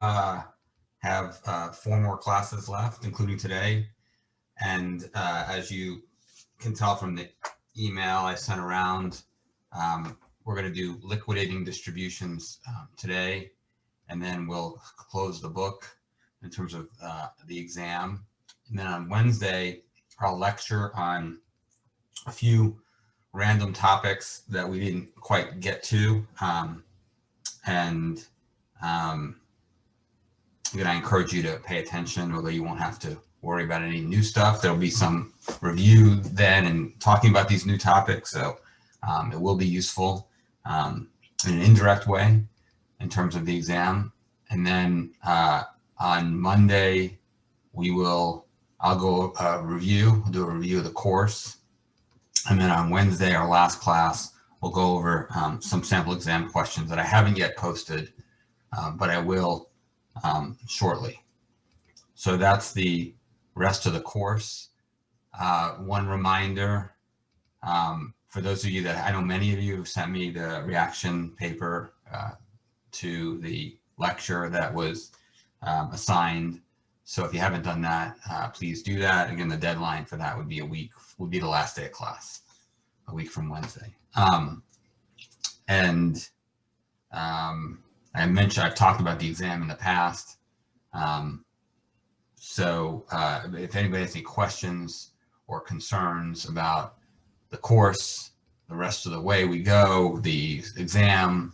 have 4 more classes left, including today. And as you can tell from the email I sent around, we're going to do liquidating distributions today, and then we'll close the book in terms of the exam. And then on Wednesday, I'll lecture on a few random topics that we didn't quite get to. Again, I encourage you to pay attention, although you won't have to worry about any new stuff. There'll be some review then and talking about these new topics. So it will be useful in an indirect way in terms of the exam. And then on Monday, I'll do a review of the course. And then on Wednesday, our last class, we'll go over some sample exam questions that I haven't yet posted, but I will shortly. So that's the rest of the course. One reminder, for those of you that I know many of you have sent me the reaction paper to the lecture that was assigned. So if you haven't done that, please do that. Again, the deadline for that would be the last day of class, a week from Wednesday. I've talked about the exam in the past. So if anybody has any questions or concerns about the course, the rest of the way we go, the exam,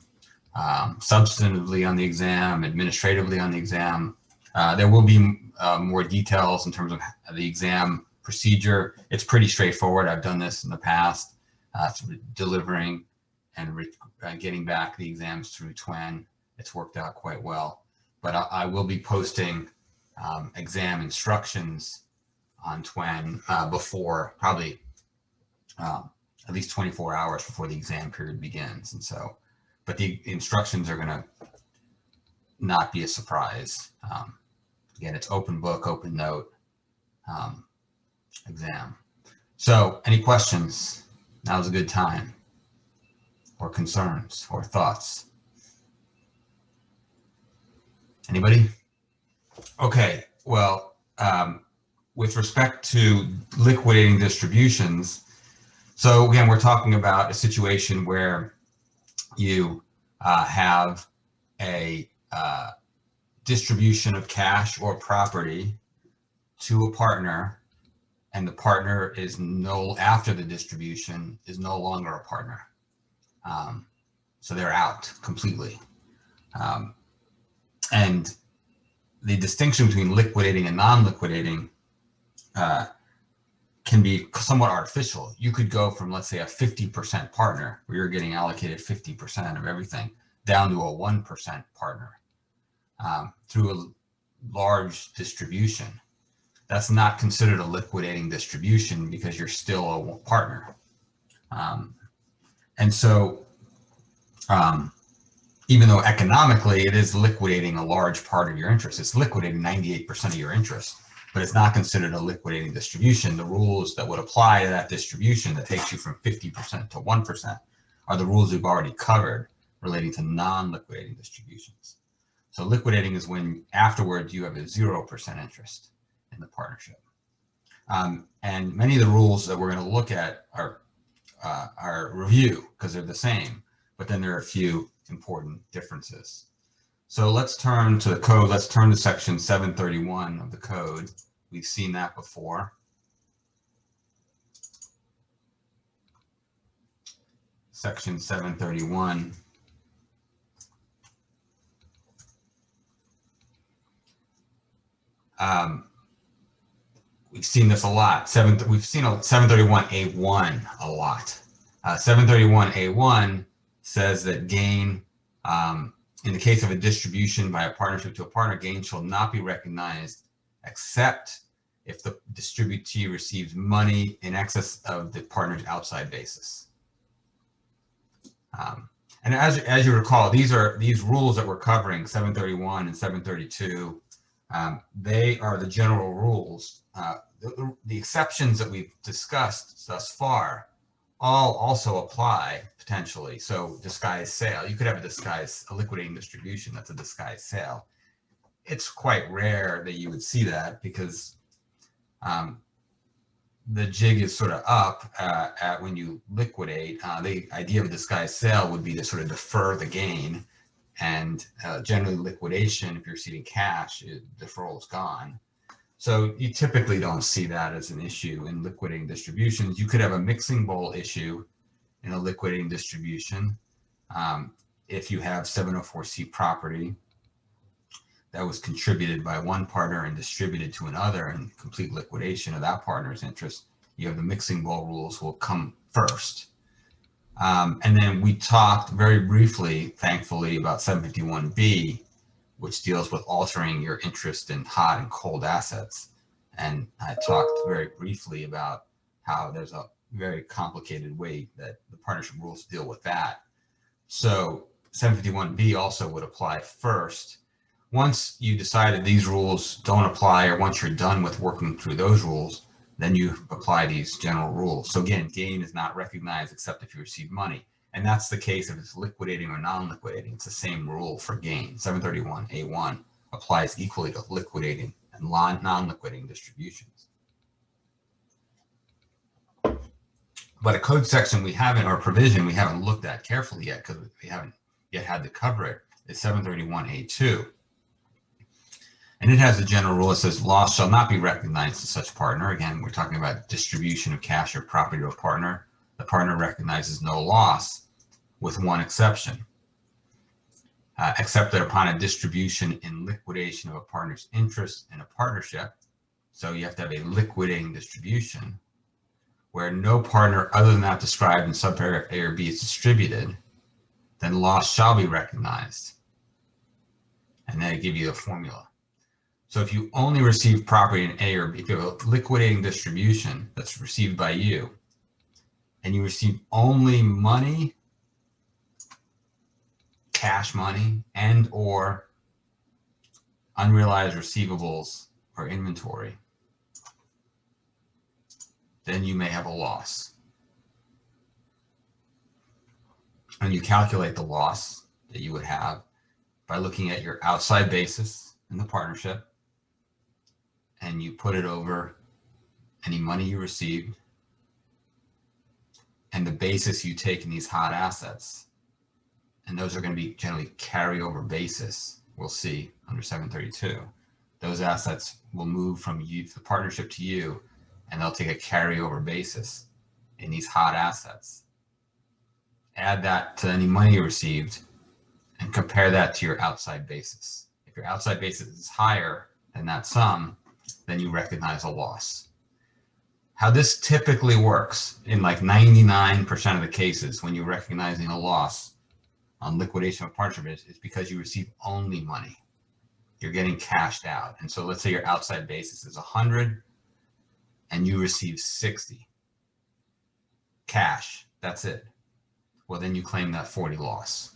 substantively on the exam, administratively on the exam, there will be more details in terms of the exam procedure. It's pretty straightforward. I've done this in the past, delivering and getting back the exams through TWEN. It's worked out quite well. But I will be posting exam instructions on TWEN before, probably at least 24 hours before the exam period begins. And so, but the instructions are going to not be a surprise. Again, it's open book, open note exam. So any questions? Now's a good time. Or concerns or thoughts? Anybody? Okay, well, with respect to liquidating distributions, so again, we're talking about a situation where you have a distribution of cash or property to a partner, and the partner is after the distribution is no longer a partner. So they're out completely. And the distinction between liquidating and non-liquidating can be somewhat artificial. You could go from, let's say, a 50% partner where you're getting allocated 50% of everything down to a 1% partner through a large distribution. That's not considered a liquidating distribution because you're still a partner. And so even though economically it is liquidating a large part of your interest, it's liquidating 98% of your interest, but it's not considered a liquidating distribution. The rules that would apply to that distribution that takes you from 50% to 1% are the rules we've already covered relating to non-liquidating distributions. So liquidating is when afterwards you have a 0% interest in the partnership. And many of the rules that we're going to look at are review because they're the same, but then there are a few important differences. So let's turn to the code. Let's turn to section 731 of the code. We've seen that before. Section 731. We've seen this a lot. We've seen 731A1 a lot. 731A1 says that gain, in the case of a distribution by a partnership to a partner, gain shall not be recognized except if the distributee receives money in excess of the partner's outside basis. And as you recall, these rules that we're covering, 731 and 732, they are the general rules. The exceptions that we've discussed thus far all also apply potentially. So disguised sale, you could have a liquidating distribution that's a disguised sale. it's quite rare that you would see that because the jig is sort of up at when you liquidate. The idea of a disguised sale would be to sort of defer the gain, and generally liquidation, if you're receiving cash, deferral is gone. So you typically don't see that as an issue in liquidating distributions. You could have a mixing bowl issue in a liquidating distribution if you have 704C property that was contributed by one partner and distributed to another in complete liquidation of that partner's interest. You have the mixing bowl rules will come first. And then we talked very briefly, thankfully, about 751B, which deals with altering your interest in hot and cold assets. And I talked very briefly about how there's a very complicated way that the partnership rules deal with that. So 751B also would apply first. Once you decided these rules don't apply, or once you're done with working through those rules, then you apply these general rules. So again, gain is not recognized except if you receive money. And that's the case if it's liquidating or non-liquidating. It's the same rule for gain. 731A1 applies equally to liquidating and non-liquidating distributions. But a code section we haven't, or provision we haven't looked at carefully yet because we haven't yet had to cover it, is 731A2. And it has a general rule that says loss shall not be recognized to such partner. Again, we're talking about distribution of cash or property to a partner. The partner recognizes no loss with one exception, except that upon a distribution in liquidation of a partner's interest in a partnership. So you have to have a liquidating distribution where no partner other than that described in subparagraph A or B is distributed, then loss shall be recognized. And then I give you the formula. So if you only receive property in A or B, if you have a liquidating distribution that's received by you, and you receive only money, cash money, and or unrealized receivables or inventory, then you may have a loss. And you calculate the loss that you would have by looking at your outside basis in the partnership, and you put it over any money you received and the basis you take in these hot assets. And those are going to be generally carryover basis, we'll see under 732. Those assets will move from you, the partnership, to you, and they'll take a carryover basis in these hot assets. Add that to any money you received and compare that to your outside basis. If your outside basis is higher than that sum, then you recognize a loss. How this typically works in like 99% of the cases when you're recognizing a loss on liquidation of partnership is because you receive only money. You're getting cashed out. And so let's say your outside basis is 100 and you receive 60 cash. That's it. Well, then you claim that 40 loss.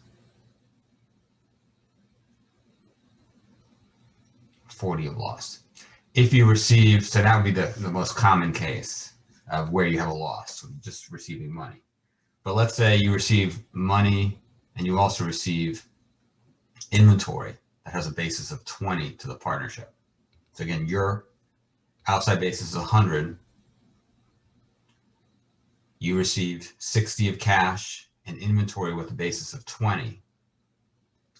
40 of loss. If you receive, so that would be the most common case of where you have a loss, just receiving money. But let's say you receive money and you also receive inventory that has a basis of 20 to the partnership. So again, your outside basis is 100. You receive 60 of cash and inventory with a basis of 20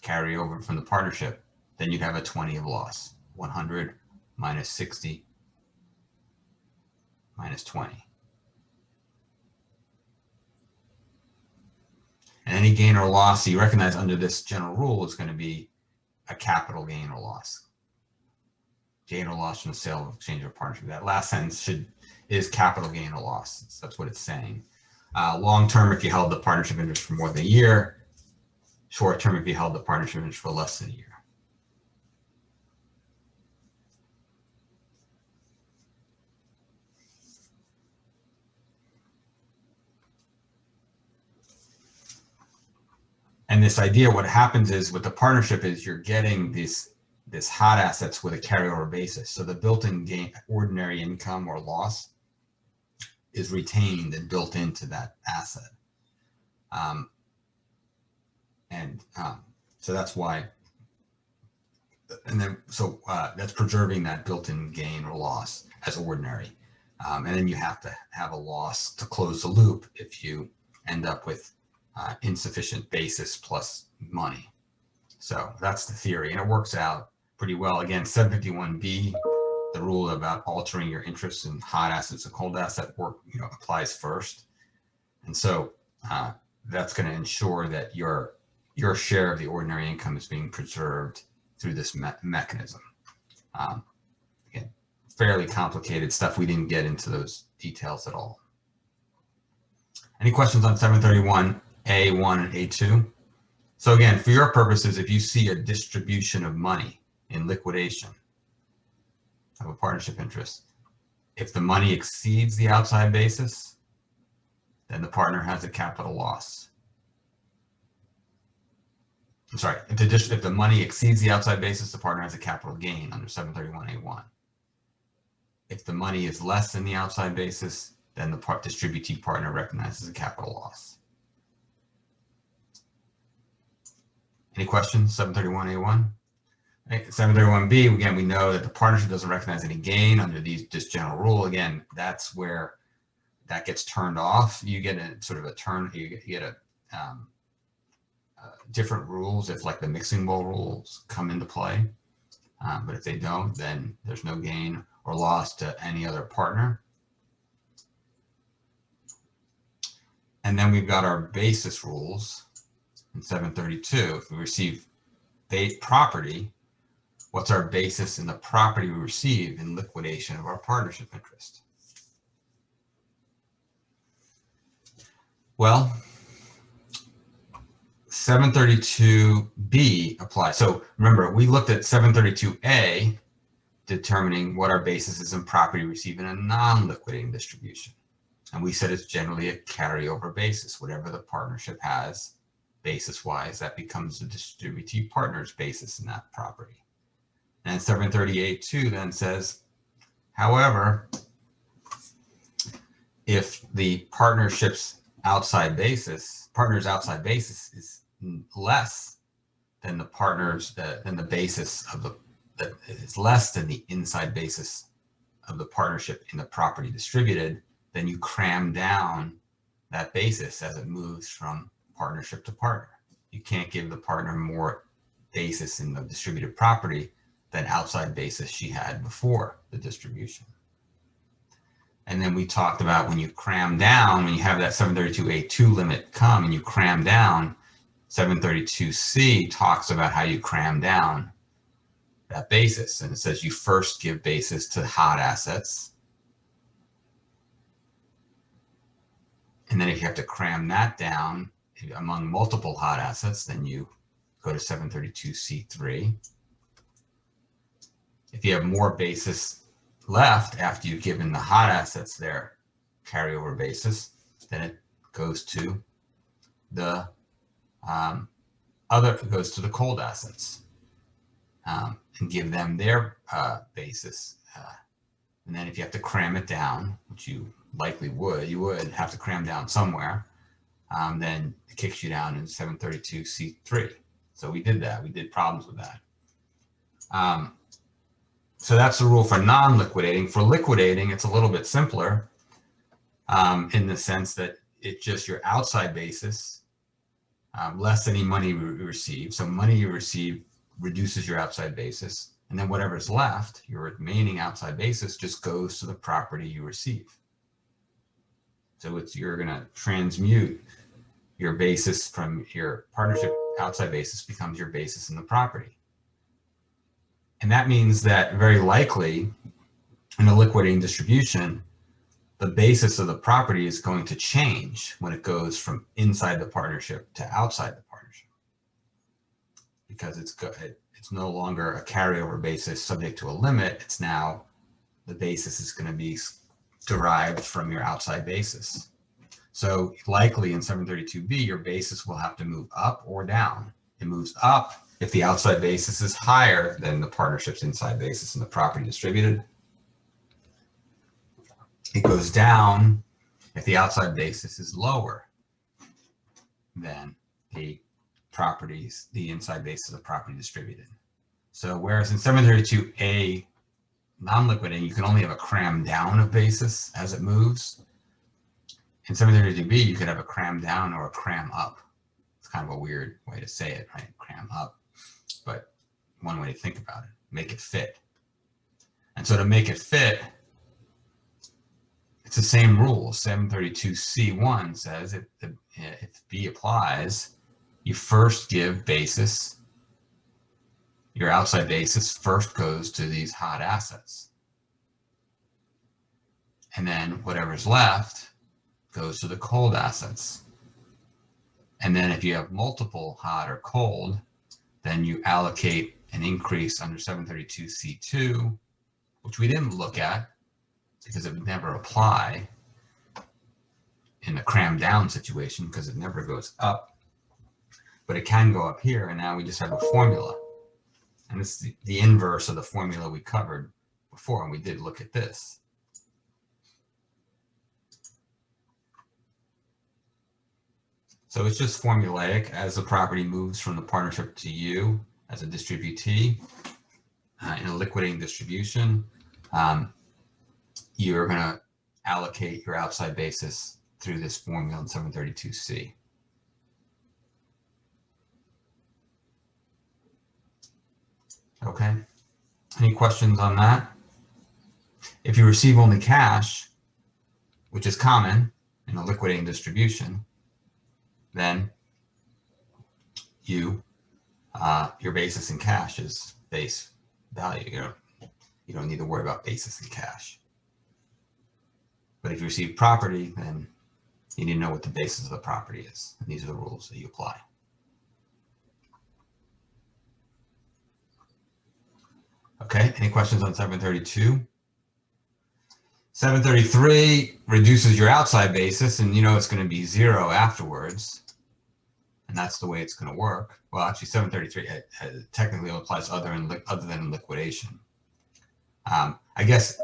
carry over from the partnership. Then you'd have a 20 of loss. 100 minus 60 minus 20. And any gain or loss you recognize under this general rule is going to be a capital gain or loss. Gain or loss from the sale of exchange or partnership. That last sentence is capital gain or loss. That's what it's saying. Long term, if you held the partnership interest for more than a year. Short term, if you held the partnership interest for less than a year. And this idea, what happens is with the partnership is you're getting this hot assets with a carryover basis. So the built-in gain, ordinary income or loss is retained and built into that asset. So that's why and then so that's preserving that built-in gain or loss as ordinary. And then you have to have a loss to close the loop if you end up with insufficient basis plus money. So that's the theory, and it works out pretty well. Again, 751B, the rule about altering your interest in hot assets and cold asset work, applies first. And so that's going to ensure that your share of the ordinary income is being preserved through this mechanism. Again, fairly complicated stuff. We didn't get into those details at all. Any questions on 731A1 and A2? So again, for your purposes, if you see a distribution of money in liquidation of a partnership interest, if the money exceeds the outside basis, then the partner has a capital loss. I'm sorry, if the money exceeds the outside basis, the partner has a capital gain under 731A1. If the money is less than the outside basis, then the distributee partner recognizes a capital loss. Any questions? 731A1? 731B, again, we know that the partnership doesn't recognize any gain under this general rule. Again, that's where that gets turned off. You get a sort of a turn, you get a different rules if like the mixing bowl rules come into play. But if they don't, then there's no gain or loss to any other partner. And then we've got our basis rules in 732. If we receive property, what's our basis in the property we receive in liquidation of our partnership interest? Well, 732B applies. So remember, we looked at 732A, determining what our basis is in property received in a non-liquidating distribution. And we said it's generally a carryover basis. Whatever the partnership has, basis-wise, that becomes the distributee partner's basis in that property. And 738.2 then says, however, if the partner's outside basis is less than the basis of that is less than the inside basis of the partnership in the property distributed, then you cram down that basis as it moves from partnership to partner. You can't give the partner more basis in the distributed property than outside basis she had before the distribution. And then we talked about when you cram down, when you have that 732A2 limit come and you cram down, 732C talks about how you cram down that basis. And it says you first give basis to hot assets. And then if you have to cram that down among multiple hot assets, then you go to 732C3. If you have more basis left after you've given the hot assets their carryover basis, then it goes to the cold assets and give them their basis. And then if you have to cram it down, which you likely would, you would have to cram down somewhere, then it kicks you down in 732C3. So we did that. We did problems with that. So that's the rule for non-liquidating. For liquidating, it's a little bit simpler in the sense that it's just your outside basis less any money you receive. So money you receive reduces your outside basis. And then whatever's left, your remaining outside basis, just goes to the property you receive. So you're going to transmute your basis from your partnership outside basis becomes your basis in the property. And that means that very likely in a liquidating distribution, the basis of the property is going to change when it goes from inside the partnership to outside the partnership, because it's no longer a carryover basis subject to a limit. It's now the basis is going to be derived from your outside basis. So likely in 732B, your basis will have to move up or down. It moves up if the outside basis is higher than the partnership's inside basis in the property distributed. It goes down if the outside basis is lower than the inside basis of the property distributed. So whereas in 732A non-liquidating, you can only have a cram down of basis as it moves. In 732B, you could have a cram down or a cram up. It's kind of a weird way to say it, right? Cram up, but one way to think about it, make it fit. And so to make it fit, it's the same rule. 732C1 says if B applies, you first give basis. Your outside basis first goes to these hot assets. And then whatever's left goes to the cold assets. And then if you have multiple hot or cold, then you allocate an increase under 732C2, which we didn't look at because it would never apply in the cram down situation because it never goes up. But it can go up here, and now we just have a formula. And it's the inverse of the formula we covered before, and we did look at this. So it's just formulaic. As the property moves from the partnership to you as a distributee in a liquidating distribution, you're going to allocate your outside basis through this formula in 732C. Okay, any questions on that? If you receive only cash, which is common in a liquidating distribution, then your basis in cash is base value. You don't need to worry about basis in cash. But if you receive property, then you need to know what the basis of the property is. And these are the rules that you apply. Okay, any questions on 732? 733 reduces your outside basis, and you know it's going to be 0 afterwards. And that's the way it's going to work. Well, actually, 733 technically applies other than liquidation. I guess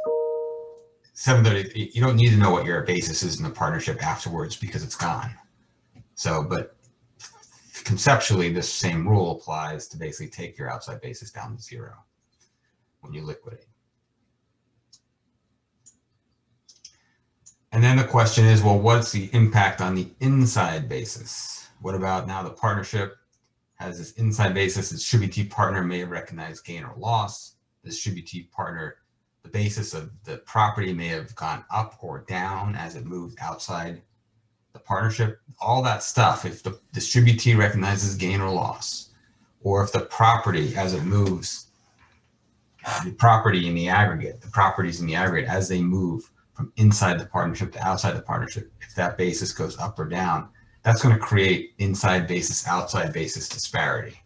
730, you don't need to know what your basis is in the partnership afterwards because it's gone. So, but conceptually, this same rule applies to basically take your outside basis down to 0 when you liquidate. And then the question is, well, what's the impact on the inside basis? What about now the partnership has this inside basis? The distributee partner may have recognized gain or loss. The distributee partner, the basis of the property may have gone up or down as it moved outside the partnership. All that stuff, if the distributee recognizes gain or loss, or if the property as it moves, the properties in the aggregate, as they move from inside the partnership to outside the partnership, if that basis goes up or down, that's going to create inside basis, outside basis disparity.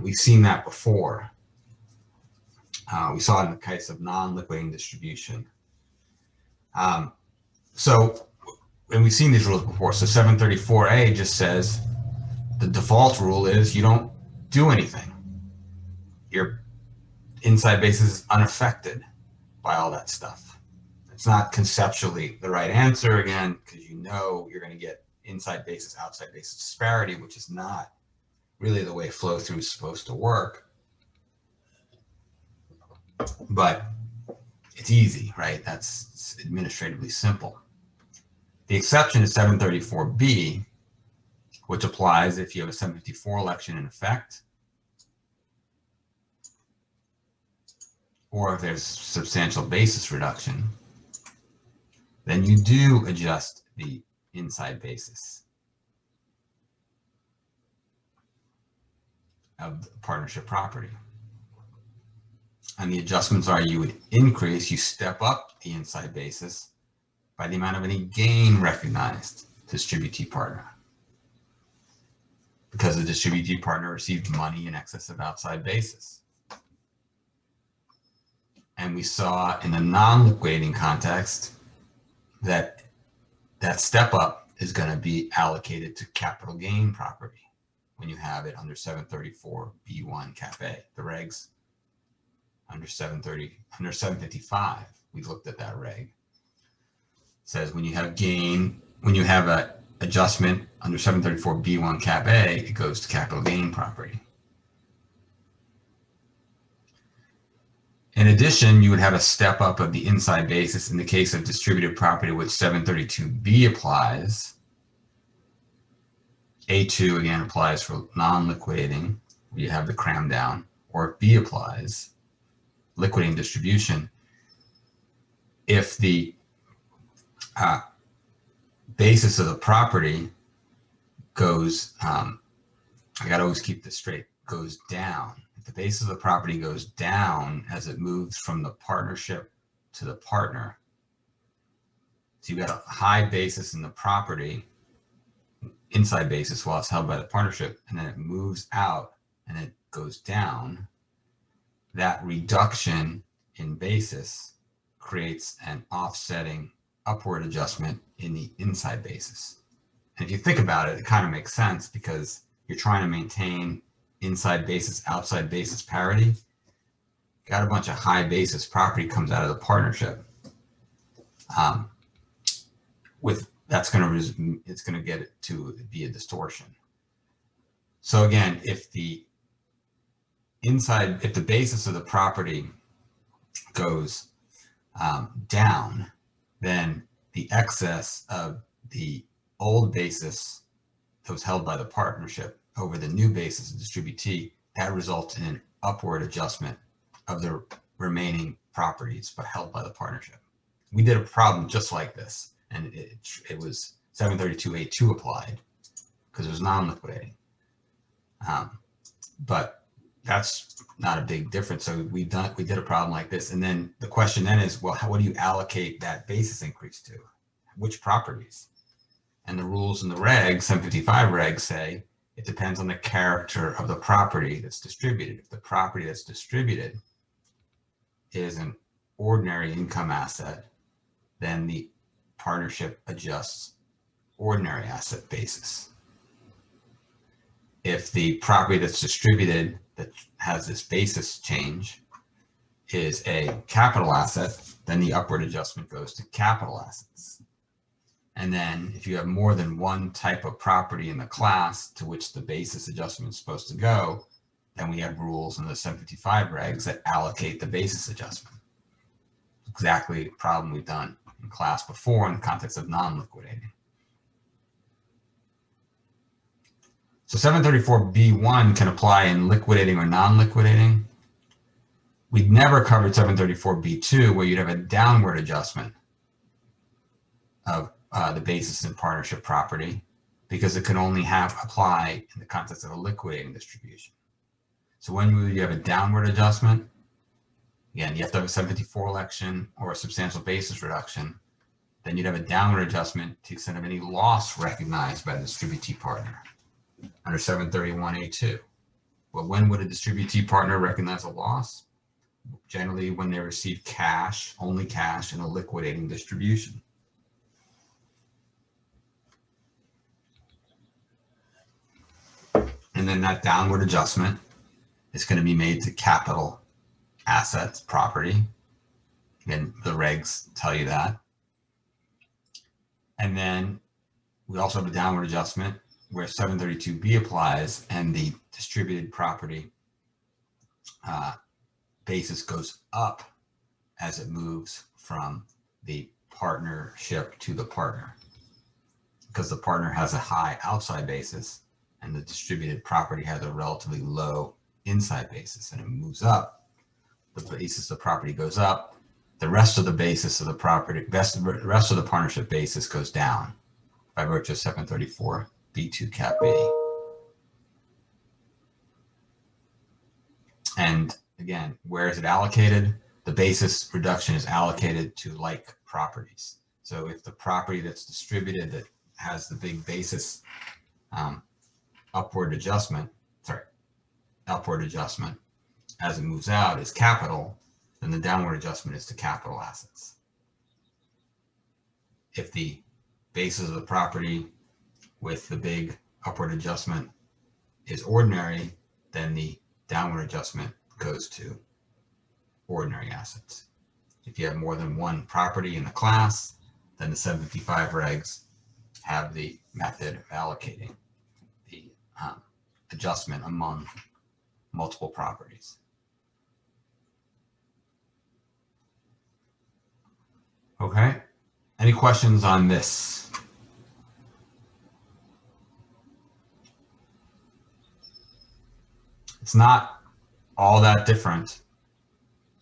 We've seen that before. We saw it in the case of non-liquidating distribution. And we've seen these rules before. So 734A just says the default rule is you don't do anything. Your inside basis is unaffected by all that stuff. It's not conceptually the right answer, again, because you know you're going to get inside basis, outside basis disparity, which is not really the way flow through is supposed to work. But it's easy, right? It's administratively simple. The exception is 734B, which applies if you have a 754 election in effect, or if there's substantial basis reduction, then you do adjust the inside basis of the partnership property. And the adjustments are you would increase, you step up the inside basis by the amount of any gain recognized to distributee partner, because the distributee partner received money in excess of outside basis. And we saw in the non-liquidating context that that step up is going to be allocated to capital gain property when you have it under 734B1 Cap A. The regs under 755, we looked at that reg. It says when you have gain, when you have an adjustment under 734B1 Cap A, it goes to capital gain property. In addition, you would have a step up of the inside basis in the case of distributed property, which 732B applies. A2 again applies for non-liquidating, where you have the cram down, or if B applies, liquidating distribution. If the basis of the property goes, I gotta always keep this straight, goes down. If the basis of the property goes down as it moves from the partnership to the partner, so you've got a high basis in the property, inside basis while it's held by the partnership, and then it moves out and it goes down, that reduction in basis creates an offsetting upward adjustment in the inside basis. And if you think about it, it kind of makes sense because you're trying to maintain inside basis, outside basis parity. Got a bunch of high basis property comes out of the partnership. It's going to get it to be a distortion. So again, if the basis of the property goes down, then the excess of the old basis that was held by the partnership over the new basis of distributee, that results in an upward adjustment of the remaining properties but held by the partnership. We did a problem just like this, and it was 732A2 applied because it was non-liquidating. But that's not a big difference. So we did a problem like this, and then the question then is, well, what do you allocate that basis increase to? Which properties? And the rules in the regs, 755 regs, say it depends on the character of the property that's distributed. If the property that's distributed is an ordinary income asset, then the partnership adjusts ordinary asset basis. If the property that's distributed that has this basis change is a capital asset, then the upward adjustment goes to capital assets. And then if you have more than one type of property in the class to which the basis adjustment is supposed to go, then we have rules in the 755 regs that allocate the basis adjustment. Exactly the problem we've done in class before in the context of non-liquidating. So 734B1 can apply in liquidating or non-liquidating. We'd never covered 734B2, where you'd have a downward adjustment of the basis in partnership property, because it can only apply in the context of a liquidating distribution. So when you have a downward adjustment, again, you have to have a 754 election or a substantial basis reduction, then you'd have a downward adjustment to the extent of any loss recognized by the distributee partner under 731A2. Well, when would a distributee partner recognize a loss? Generally when they receive cash, only cash, in a liquidating distribution. And then that downward adjustment is going to be made to capital assets, property. Again, the regs tell you that. And then we also have a downward adjustment where 732B applies and the distributed property basis goes up as it moves from the partnership to the partner, because the partner has a high outside basis and the distributed property has a relatively low inside basis, and it moves up. The basis of the property goes up. The rest of the basis of the property, the rest of the partnership basis goes down by virtue of 734B2 Cap B. And again, where is it allocated? The basis reduction is allocated to like properties. So if the property that's distributed that has the big basis upward adjustment as it moves out is capital, then the downward adjustment is to capital assets. If the basis of the property with the big upward adjustment is ordinary, then the downward adjustment goes to ordinary assets. If you have more than one property in the class, then the 755 regs have the method of allocating the adjustment among multiple properties. Okay. Any questions on this? It's not all that different.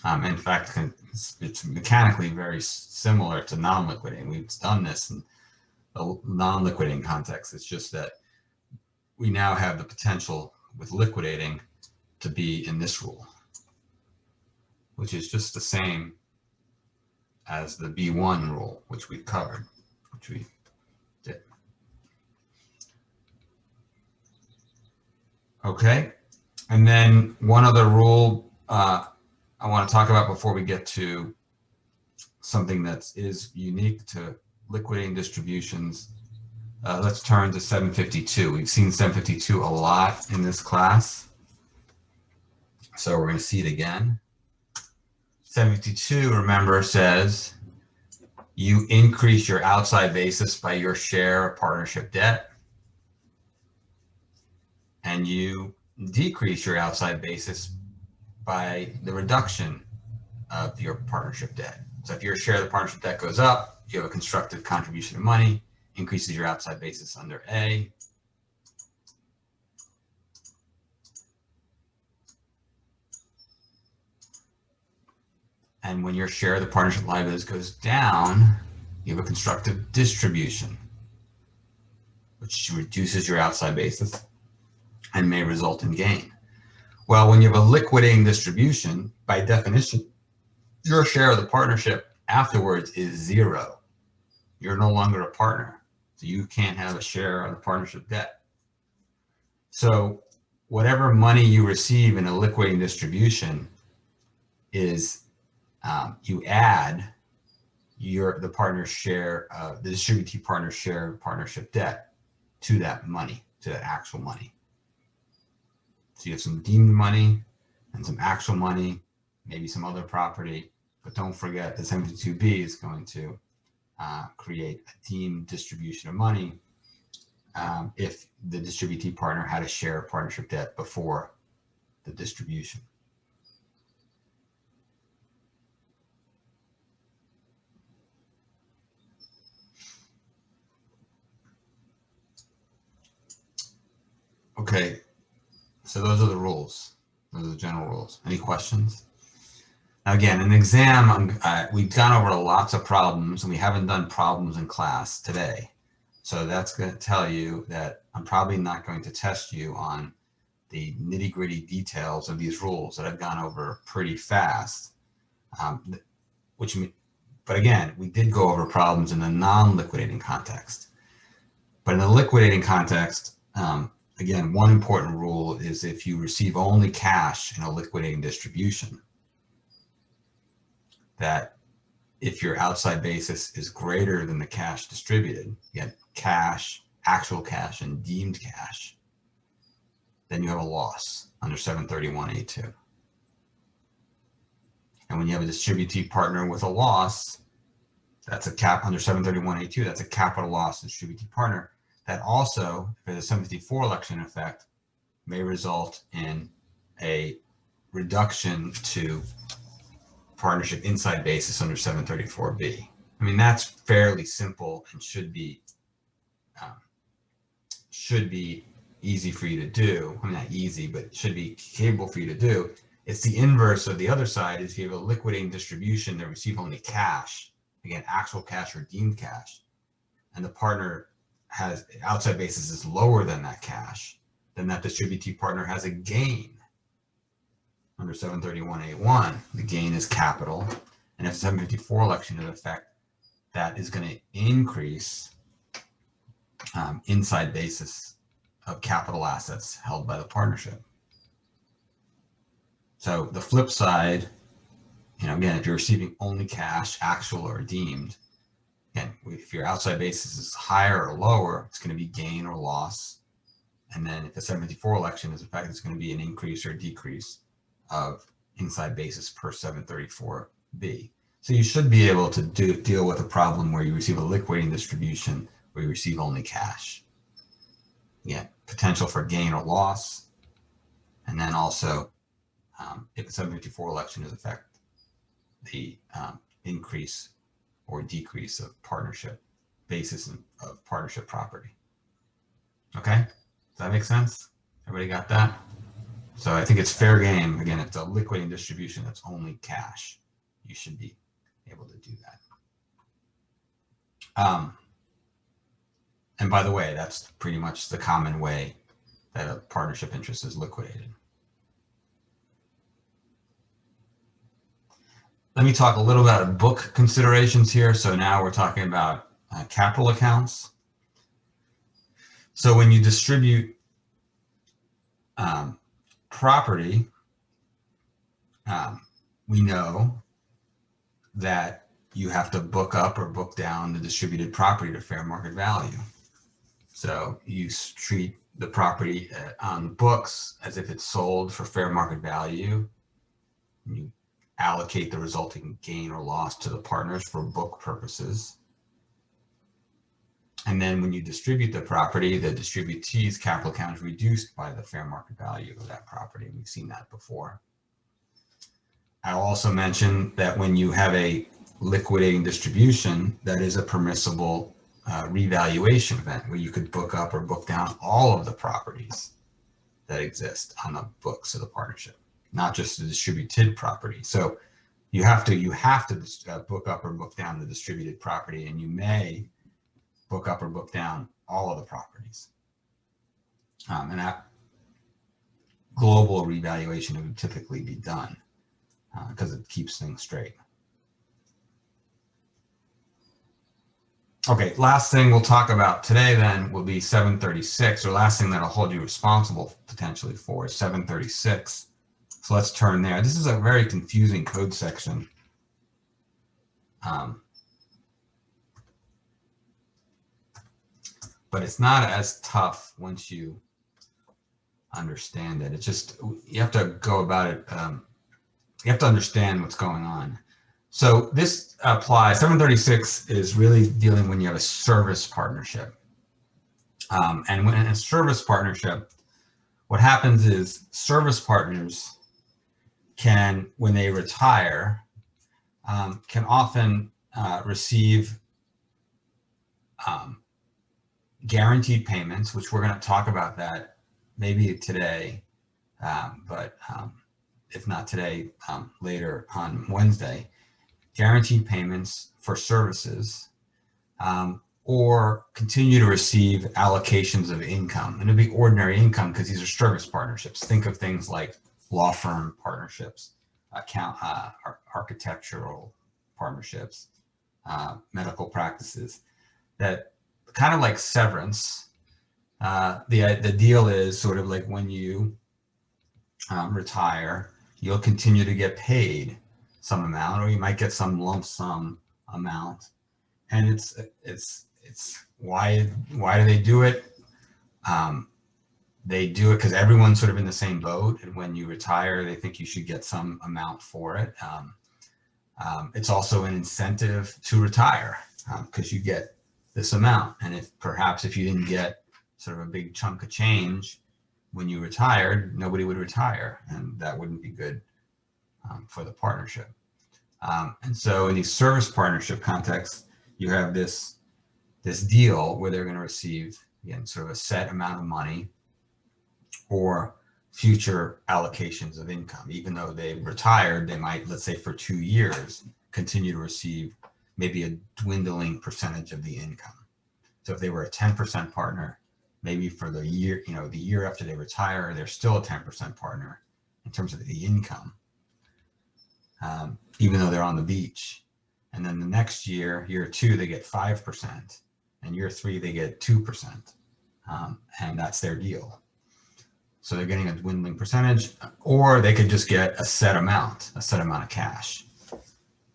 In fact, it's mechanically very similar to non-liquidating. We've done this in the non-liquidating context. It's just that we now have the potential with liquidating to be in this rule, which is just the same as the B1 rule, which we covered, which we did. Okay. And then one other rule I want to talk about before we get to something that is unique to liquidating distributions. Let's turn to 752. We've seen 752 a lot in this class, so we're going to see it again. 752, remember, says you increase your outside basis by your share of partnership debt, and you decrease your outside basis by the reduction of your partnership debt. So if your share of the partnership debt goes up, you have a constructive contribution of money, increases your outside basis under A. And when your share of the partnership liabilities goes down, you have a constructive distribution, which reduces your outside basis and may result in gain. Well, when you have a liquidating distribution, by definition, your share of the partnership afterwards is zero. You're no longer a partner, so you can't have a share of the partnership debt. So whatever money you receive in a liquidating distribution is you add the partner's share, the distributee partner's share of partnership debt to that money, to that actual money. So you have some deemed money and some actual money, maybe some other property, but don't forget that 752B is going to create a deemed distribution of money if the distributee partner had a share of partnership debt before the distribution. Okay, so those are the rules. Those are the general rules. Any questions? Again, in the exam, we've gone over lots of problems, and we haven't done problems in class today. So that's going to tell you that I'm probably not going to test you on the nitty-gritty details of these rules that I've gone over pretty fast. But again, we did go over problems in the non-liquidating context. But in the liquidating context, again, one important rule is if you receive only cash in a liquidating distribution, that if your outside basis is greater than the cash distributed, again, cash, actual cash, and deemed cash, then you have a loss under 731A2. And when you have a distributee partner with a loss, that's a cap under 731A2, that's a capital loss distributee partner. That also, if there's a 754 election effect, may result in a reduction to partnership inside basis under 734B. I mean, that's fairly simple and should be easy for you to do. I mean, not easy, but should be capable for you to do. It's the inverse of the other side. Is you have a liquidating distribution that receive only cash, again, actual cash or deemed cash, and the partner has outside basis is lower than that cash, then that distributee partner has a gain under 731A1. The gain is capital, and if 754 election is in effect, that is going to increase inside basis of capital assets held by the partnership. So the flip side, again, if you're receiving only cash, actual or deemed, again, if your outside basis is higher or lower, it's going to be gain or loss. And then if the 754 election is in fact, it's going to be an increase or decrease of inside basis per 734B. So you should be able to deal with a problem where you receive a liquidating distribution where you receive only cash. Again, potential for gain or loss. And then also, if the 754 election is in effect, the increase or decrease of partnership basis of partnership property. Okay, does that make sense? Everybody got that? So I think it's fair game. Again, it's a liquidating distribution that's only cash. You should be able to do that. And by the way, that's pretty much the common way that a partnership interest is liquidated. Let me talk a little about book considerations here. So now we're talking about capital accounts. So when you distribute property, we know that you have to book up or book down the distributed property to fair market value. So you treat the property on books as if it's sold for fair market value. You allocate the resulting gain or loss to the partners for book purposes. And then when you distribute the property, the distributee's capital account is reduced by the fair market value of that property. We've seen that before. I'll also mention that when you have a liquidating distribution, that is a permissible revaluation event where you could book up or book down all of the properties that exist on the books of the partnership, not just the distributed property. So you have to book up or book down the distributed property, and you may book up or book down all of the properties. And that global revaluation would typically be done because it keeps things straight. Okay, last thing we'll talk about today then will be 736, or last thing that'll hold you responsible potentially for is 736. So let's turn there. This is a very confusing code section. But it's not as tough once you understand it. It's just, you have to go about it. You have to understand what's going on. So this applies, 736 is really dealing when you have a service partnership. And when in a service partnership, what happens is service partners can, when they retire, can often receive guaranteed payments, which we're going to talk about that maybe today, but if not today, later on Wednesday. Guaranteed payments for services, or continue to receive allocations of income. And it'll be ordinary income because these are service partnerships. Think of things like law firm partnerships, architectural partnerships, medical practices, that kind of like severance. The deal is sort of like when you retire, you'll continue to get paid some amount, or you might get some lump sum amount. And it's why do they do it? They do it because everyone's sort of in the same boat, and when you retire, they think you should get some amount for it. It's also an incentive to retire because you get this amount, and if you didn't get sort of a big chunk of change when you retired, nobody would retire, and that wouldn't be good for the partnership. And so in these service partnership contexts, you have this deal where they're going to receive, again, sort of a set amount of money or future allocations of income. Even though they retired, they might, let's say for 2 years, continue to receive maybe a dwindling percentage of the income. So if they were a 10% partner, maybe for the year, the year after they retire, they're still a 10% partner in terms of the income, even though they're on the beach. And then the next year, year 2, they get 5%, and year 3, they get 2%, and that's their deal. So they're getting a dwindling percentage, or they could just get a set amount of cash.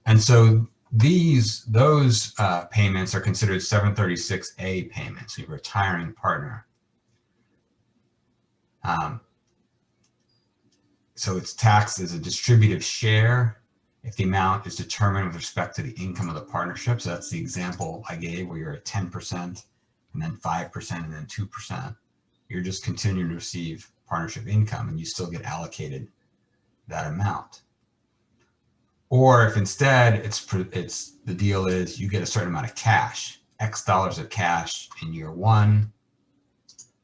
And so those payments are considered 736A payments, your retiring partner. So it's taxed as a distributive share if the amount is determined with respect to the income of the partnership. So that's the example I gave where you're at 10% and then 5% and then 2%. You're just continuing to receive partnership income and you still get allocated that amount. Or if instead it's the deal is you get a certain amount of cash, X dollars of cash in year 1,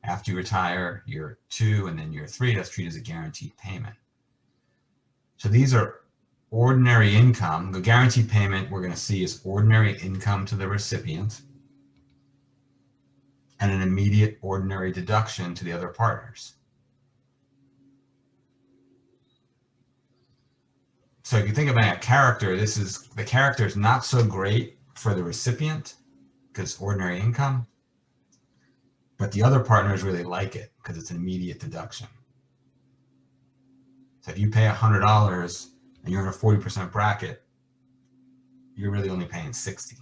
after you retire, year 2, and then year 3, that's treated as a guaranteed payment. So these are ordinary income. The guaranteed payment we're going to see is ordinary income to the recipient and an immediate ordinary deduction to the other partners. So if you think about a character, the character is not so great for the recipient because it's ordinary income, but the other partners really like it because it's an immediate deduction. So if you pay $100 and you're in a 40% bracket, you're really only paying 60,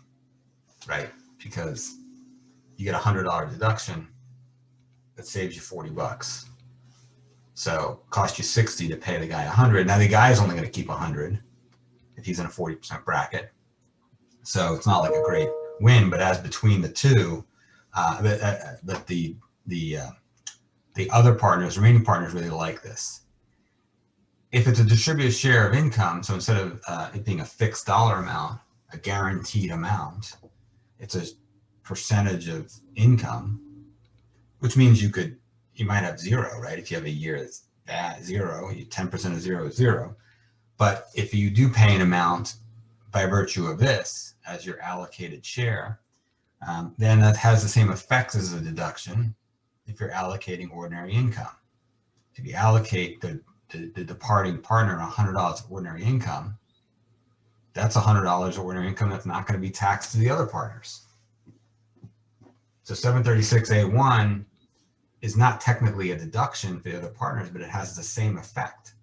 right? Because you get a $100 deduction that saves you 40 bucks. So it costs you 60 to pay the guy 100. Now the guy is only going to keep 100 if he's in a 40% bracket. So it's not like a great win, but as between the two, the other partners, remaining partners really like this. If it's a distributed share of income, so instead of it being a fixed dollar amount, a guaranteed amount, it's a percentage of income, which means you might have 0, right? If you have a year that's bad, 0, 10% of 0 is 0. But if you do pay an amount by virtue of this as your allocated share, then that has the same effects as a deduction if you're allocating ordinary income. If you allocate the departing partner $100 of ordinary income, that's $100 of ordinary income that's not going to be taxed to the other partners. So 736A1 is not technically a deduction for the other partners, but it has the same effect.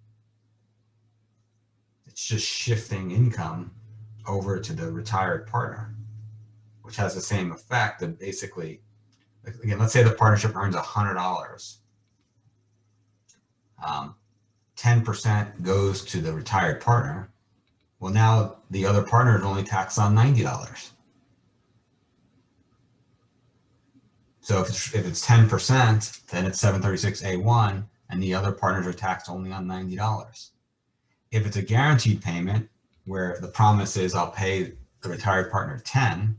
It's just shifting income over to the retired partner, which has the same effect of basically, again, let's say the partnership earns $100. 10% goes to the retired partner. Well, now the other partner is only taxed on $90. So if it's 10%, then it's 736A1, and the other partners are taxed only on $90. If it's a guaranteed payment, where the promise is I'll pay the retired partner 10,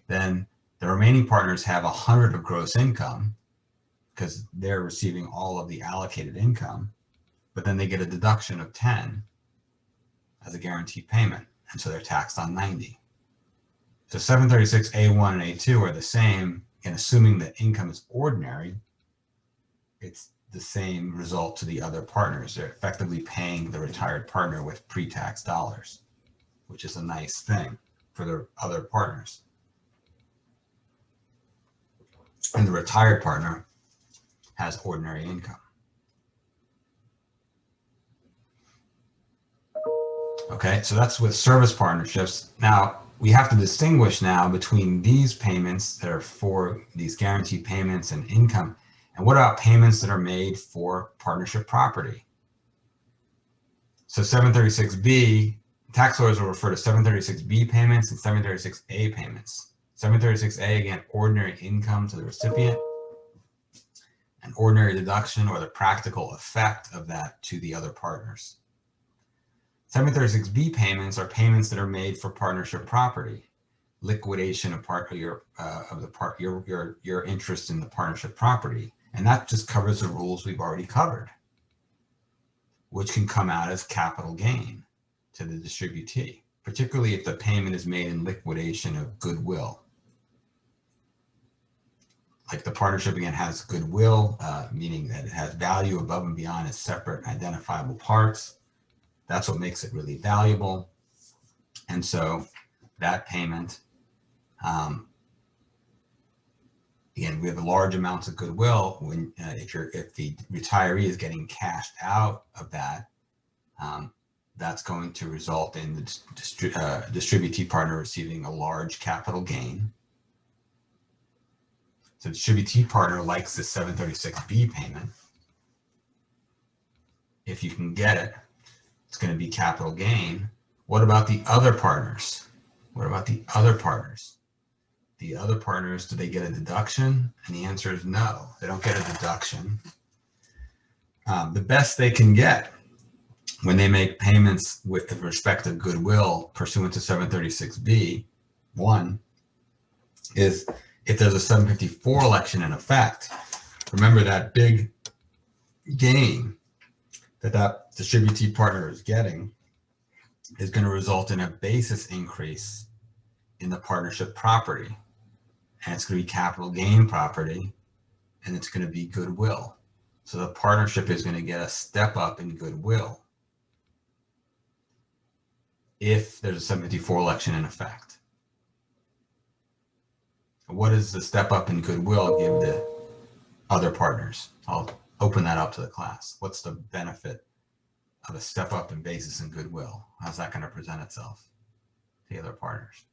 then the remaining partners have 100 of gross income because they're receiving all of the allocated income, but then they get a deduction of 10 as a guaranteed payment, and so they're taxed on 90. So 736A1 and A2 are the same, and assuming that income is ordinary, it's the same result to the other partners. They're effectively paying the retired partner with pre-tax dollars, which is a nice thing for the other partners. And the retired partner has ordinary income. Okay, so that's with service partnerships. Now, we have to distinguish now between these payments that are for these guaranteed payments and income, and what about payments that are made for partnership property? So 736B, tax lawyers will refer to 736B payments and 736A payments. 736A, again, ordinary income to the recipient, an ordinary deduction or the practical effect of that to the other partners. 736B payments are payments that are made for partnership property, liquidation of your interest in the partnership property, and that just covers the rules we've already covered, which can come out as capital gain to the distributee, particularly if the payment is made in liquidation of goodwill. Like the partnership again has goodwill, meaning that it has value above and beyond its separate identifiable parts. That's what makes it really valuable. And so that payment, again, we have large amounts of goodwill. When if the retiree is getting cashed out of that, that's going to result in the distributee partner receiving a large capital gain. So the distributee partner likes the 736B payment. If you can get it, it's going to be capital gain. What about the other partners? What about the other partners? The other partners, do they get a deduction? And the answer is no, they don't get a deduction. The best they can get when they make payments with respect to goodwill pursuant to 736B, one is if there's a 754 election in effect, remember that big gain that distributee partner is getting is going to result in a basis increase in the partnership property. And it's going to be capital gain property, and it's going to be goodwill. So the partnership is going to get a step up in goodwill if there's a 754 election in effect. What does the step up in goodwill give the other partners? I'll open that up to the class. What's the benefit of a step up in basis and goodwill? How's that going to present itself to the other partners?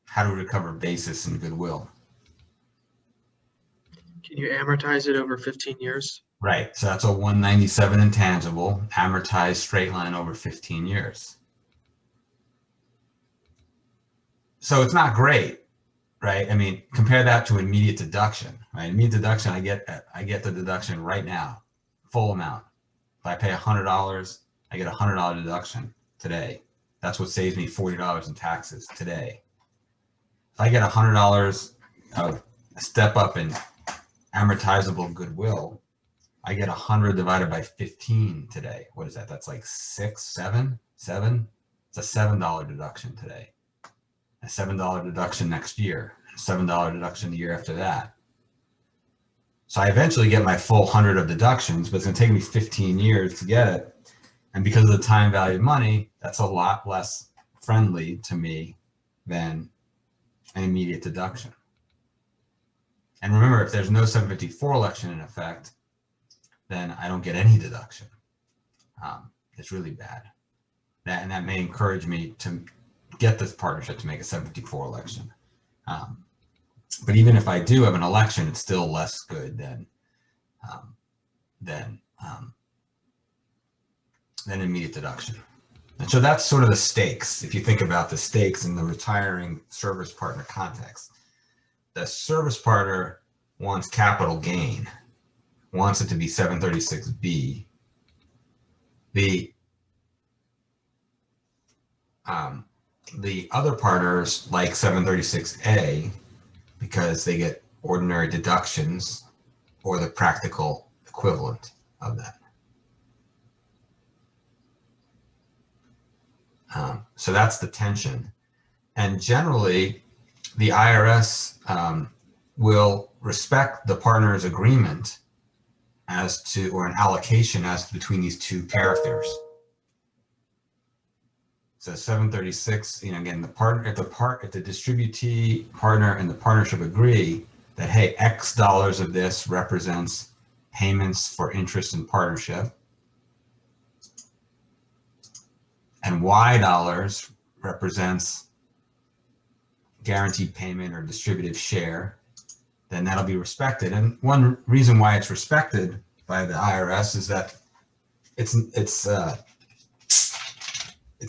How do we recover basis and goodwill? Can you amortize it over 15 years? Right, so that's a 197 intangible, amortized straight line over 15 years. So it's not great, right? I mean, compare that to immediate deduction, right? Immediate deduction, I get the deduction right now, full amount. If I pay $100, I get a $100 deduction today. That's what saves me $40 in taxes today. If I get $100 of a step up in amortizable goodwill, I get 100 divided by 15 today. What is that? That's like 6, 7. It's a $7 deduction today. A $7 deduction next year. A $7 deduction the year after that. So I eventually get my full 100 of deductions, but it's going to take me 15 years to get it. And because of the time value of money, that's a lot less friendly to me than an immediate deduction. And remember, if there's no 754 election in effect, then I don't get any deduction. It's really bad. That may encourage me to get this partnership to make a 754 election. But even if I do have an election, it's still less good than immediate deduction. And so that's sort of the stakes. If you think about the stakes in the retiring service partner context, the service partner wants capital gain, wants it to be 736B. The other partners like 736A because they get ordinary deductions or the practical equivalent of that. So that's the tension. And generally, the IRS will respect the partner's agreement as to, or an allocation as between these two characters. So 736, again, the partner, if the distributee partner and the partnership agree that, hey, X dollars of this represents payments for interest in partnership, and Y dollars represents guaranteed payment or distributive share, then that'll be respected. And one reason why it's respected by the IRS is that it's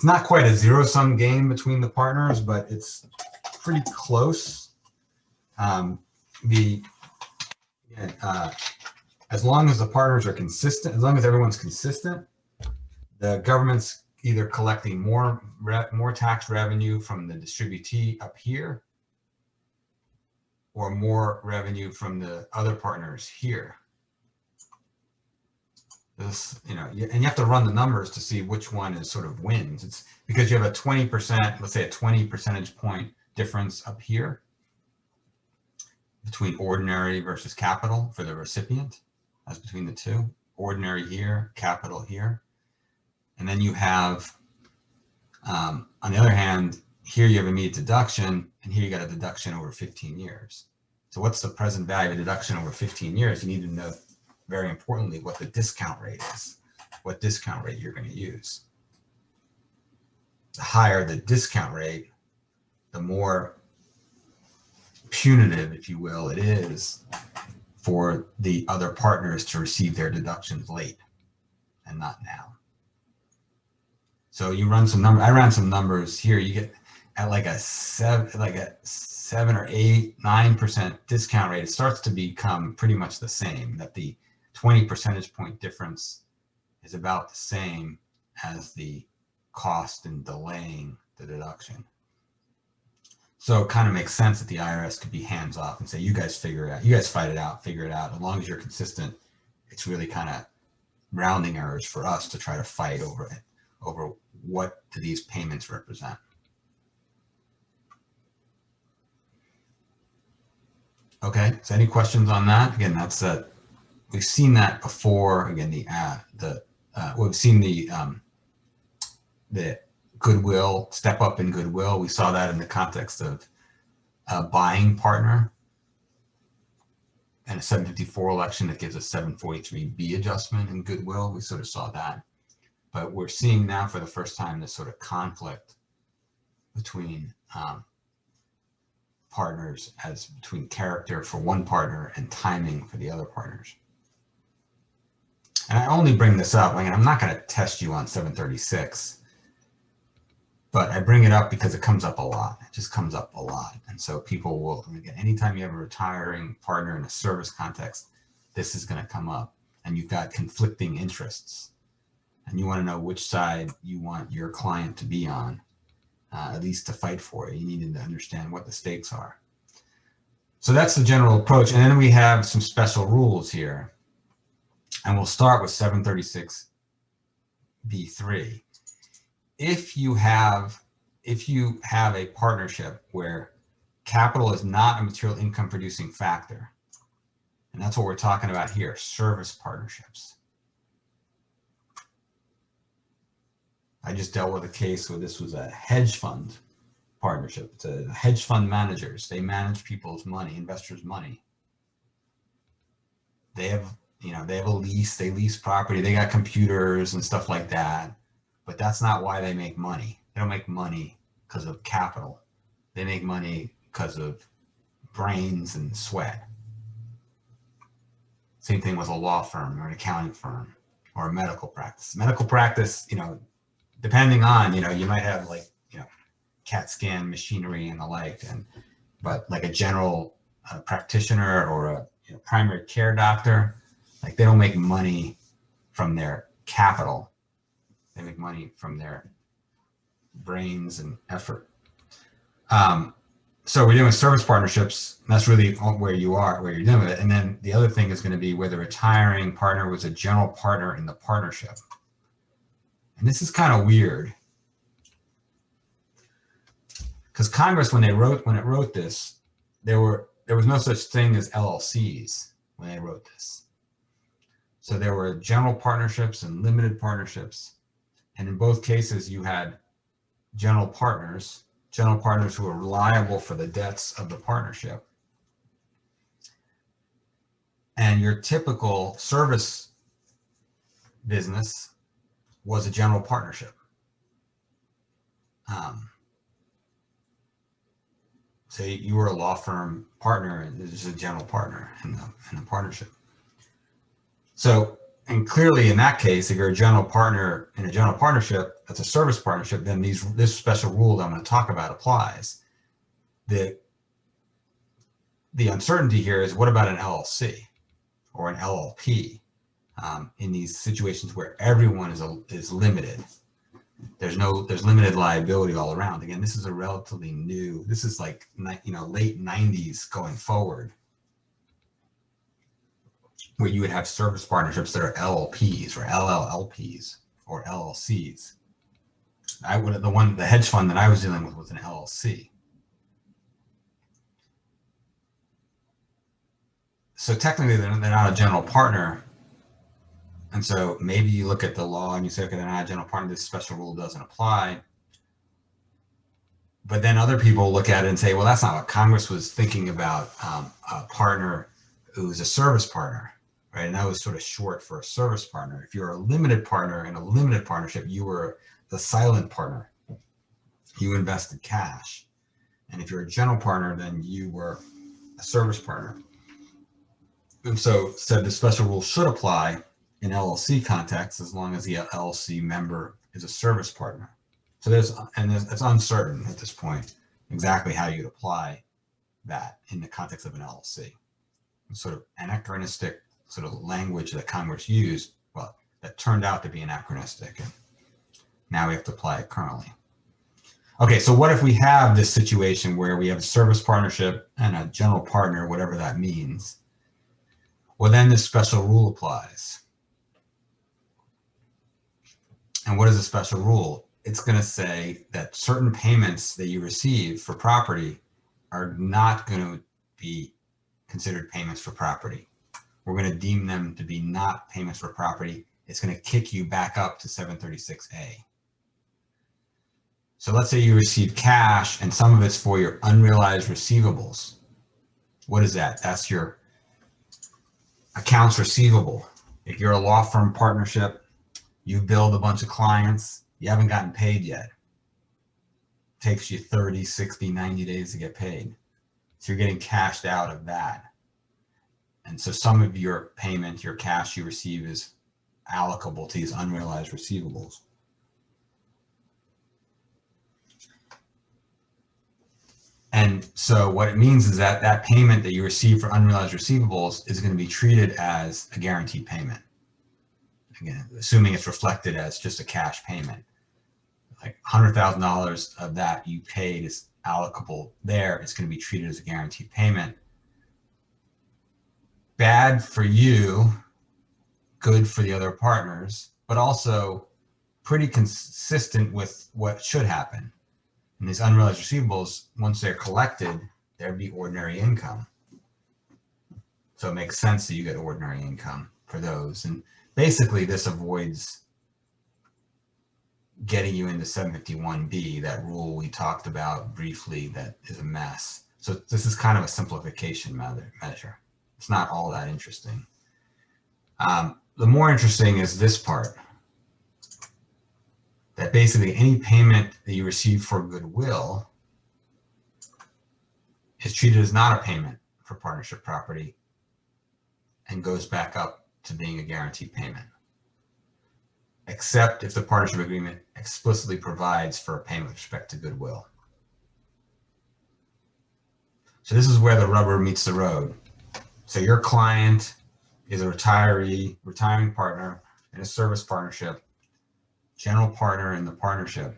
not quite a zero-sum game between the partners, but it's pretty close. As long as the partners are consistent, as long as everyone's consistent, the government's either collecting more tax revenue from the distributee up here, or more revenue from the other partners here. This, and you have to run the numbers to see which one is sort of wins. It's because you have a 20%, let's say a 20 percentage point difference up here between ordinary versus capital for the recipient. That's between the two. Ordinary here, capital here. And then you have, on the other hand, here you have immediate deduction, and here you got a deduction over 15 years. So what's the present value of deduction over 15 years? You need to know, very importantly, what the discount rate is, what discount rate you're going to use. The higher the discount rate, the more punitive, if you will, it is for the other partners to receive their deductions late and not now. So you run some numbers. I ran some numbers here. You get at like a 7 7 or 8, 9% discount rate, it starts to become pretty much the same, that the 20 percentage point difference is about the same as the cost in delaying the deduction. So it kind of makes sense that the IRS could be hands off and say, you guys figure it out, you guys fight it out, figure it out. As long as you're consistent, it's really kind of rounding errors for us to try to fight over it, over what do these payments represent. Okay, so any questions on that? Again, that's we've seen that before. Again, we've seen the goodwill, step up in goodwill. We saw that in the context of a buying partner and a 754 election that gives a 743B adjustment in goodwill. We sort of saw that, but we're seeing now for the first time this sort of conflict between partners, as between character for one partner and timing for the other partners. And I only bring this up, I'm not going to test you on 736, but I bring it up because it comes up a lot. It just comes up a lot. And so people will, again, anytime you have a retiring partner in a service context, this is going to come up, and you've got conflicting interests, and you want to know which side you want your client to be on, at least to fight for it. You need to understand what the stakes are. So that's the general approach. And then we have some special rules here. And we'll start with 736B3. If you have a partnership where capital is not a material income producing factor, and that's what we're talking about here, service partnerships. I just dealt with a case where this was a hedge fund partnership. It's a hedge fund managers. They manage people's money, investors' money. They have a lease, they lease property, they got computers and stuff like that, but that's not why they make money. They don't make money because of capital. They make money because of brains and sweat. Same thing with a law firm or an accounting firm or a medical practice. Medical practice, depending on, you might have CAT scan machinery and the like, but like a general practitioner or a primary care doctor, they don't make money from their capital. They make money from their brains and effort. So we're doing service partnerships. That's really where you're doing it. And then the other thing is going to be where the retiring partner was a general partner in the partnership. And this is kind of weird, because Congress, when it wrote this, there was no such thing as LLCs when they wrote this. So there were general partnerships and limited partnerships. And in both cases, you had general partners who were liable for the debts of the partnership. And your typical service business was a general partnership. So you were a law firm partner, and there's a general partner in the partnership. So, and clearly in that case, if you're a general partner in a general partnership, that's a service partnership, then this special rule that I'm going to talk about applies. The uncertainty here is, what about an LLC or an LLP in these situations where everyone is limited? There's limited liability all around. Again, this is a relatively new, this is late 90s going forward, where you would have service partnerships that are LLPs or LLLPs or LLCs. The hedge fund that I was dealing with was an LLC. So technically they're not a general partner. And so maybe you look at the law and you say, okay, they're not a general partner, this special rule doesn't apply. But then other people look at it and say, well, that's not what Congress was thinking about, a partner who's a service partner, right? And that was sort of short for a service partner. If you're a limited partner in a limited partnership, you were the silent partner. You invested cash. And if you're a general partner, then you were a service partner. And so said the special rule should apply in LLC context as long as the LLC member is a service partner. So it's uncertain at this point exactly how you'd apply that in the context of an LLC. Sort of anachronistic sort of language that Congress used, well, that turned out to be anachronistic. And now we have to apply it currently. Okay, so what if we have this situation where we have a service partnership and a general partner, whatever that means? Well, then this special rule applies. And what is a special rule? It's going to say that certain payments that you receive for property are not going to be considered payments for property. We're going to deem them to be not payments for property. It's going to kick you back up to 736A. So let's say you receive cash and some of it's for your unrealized receivables. What is that? That's your accounts receivable. If you're a law firm partnership, you've billed a bunch of clients, you haven't gotten paid yet. It takes you 30, 60, 90 days to get paid. So you're getting cashed out of that. And so some of your payment, your cash you receive is allocable to these unrealized receivables. And so what it means is that that payment that you receive for unrealized receivables is going to be treated as a guaranteed payment. Again, assuming it's reflected as just a cash payment. Like $100,000 of that you paid is allocable there. It's going to be treated as a guaranteed payment. Bad for you, good for the other partners, but also pretty consistent with what should happen. And these unrealized receivables, once they're collected, there'd be ordinary income. So it makes sense that you get ordinary income for those. And basically this avoids getting you into 751B, that rule we talked about briefly that is a mess. So this is kind of a simplification measure. It's not all that interesting. The more interesting is this part, that basically any payment that you receive for goodwill is treated as not a payment for partnership property and goes back up to being a guaranteed payment, except if the partnership agreement explicitly provides for a payment with respect to goodwill. So this is where the rubber meets the road. So your client is a retiring partner in a service partnership, general partner in the partnership.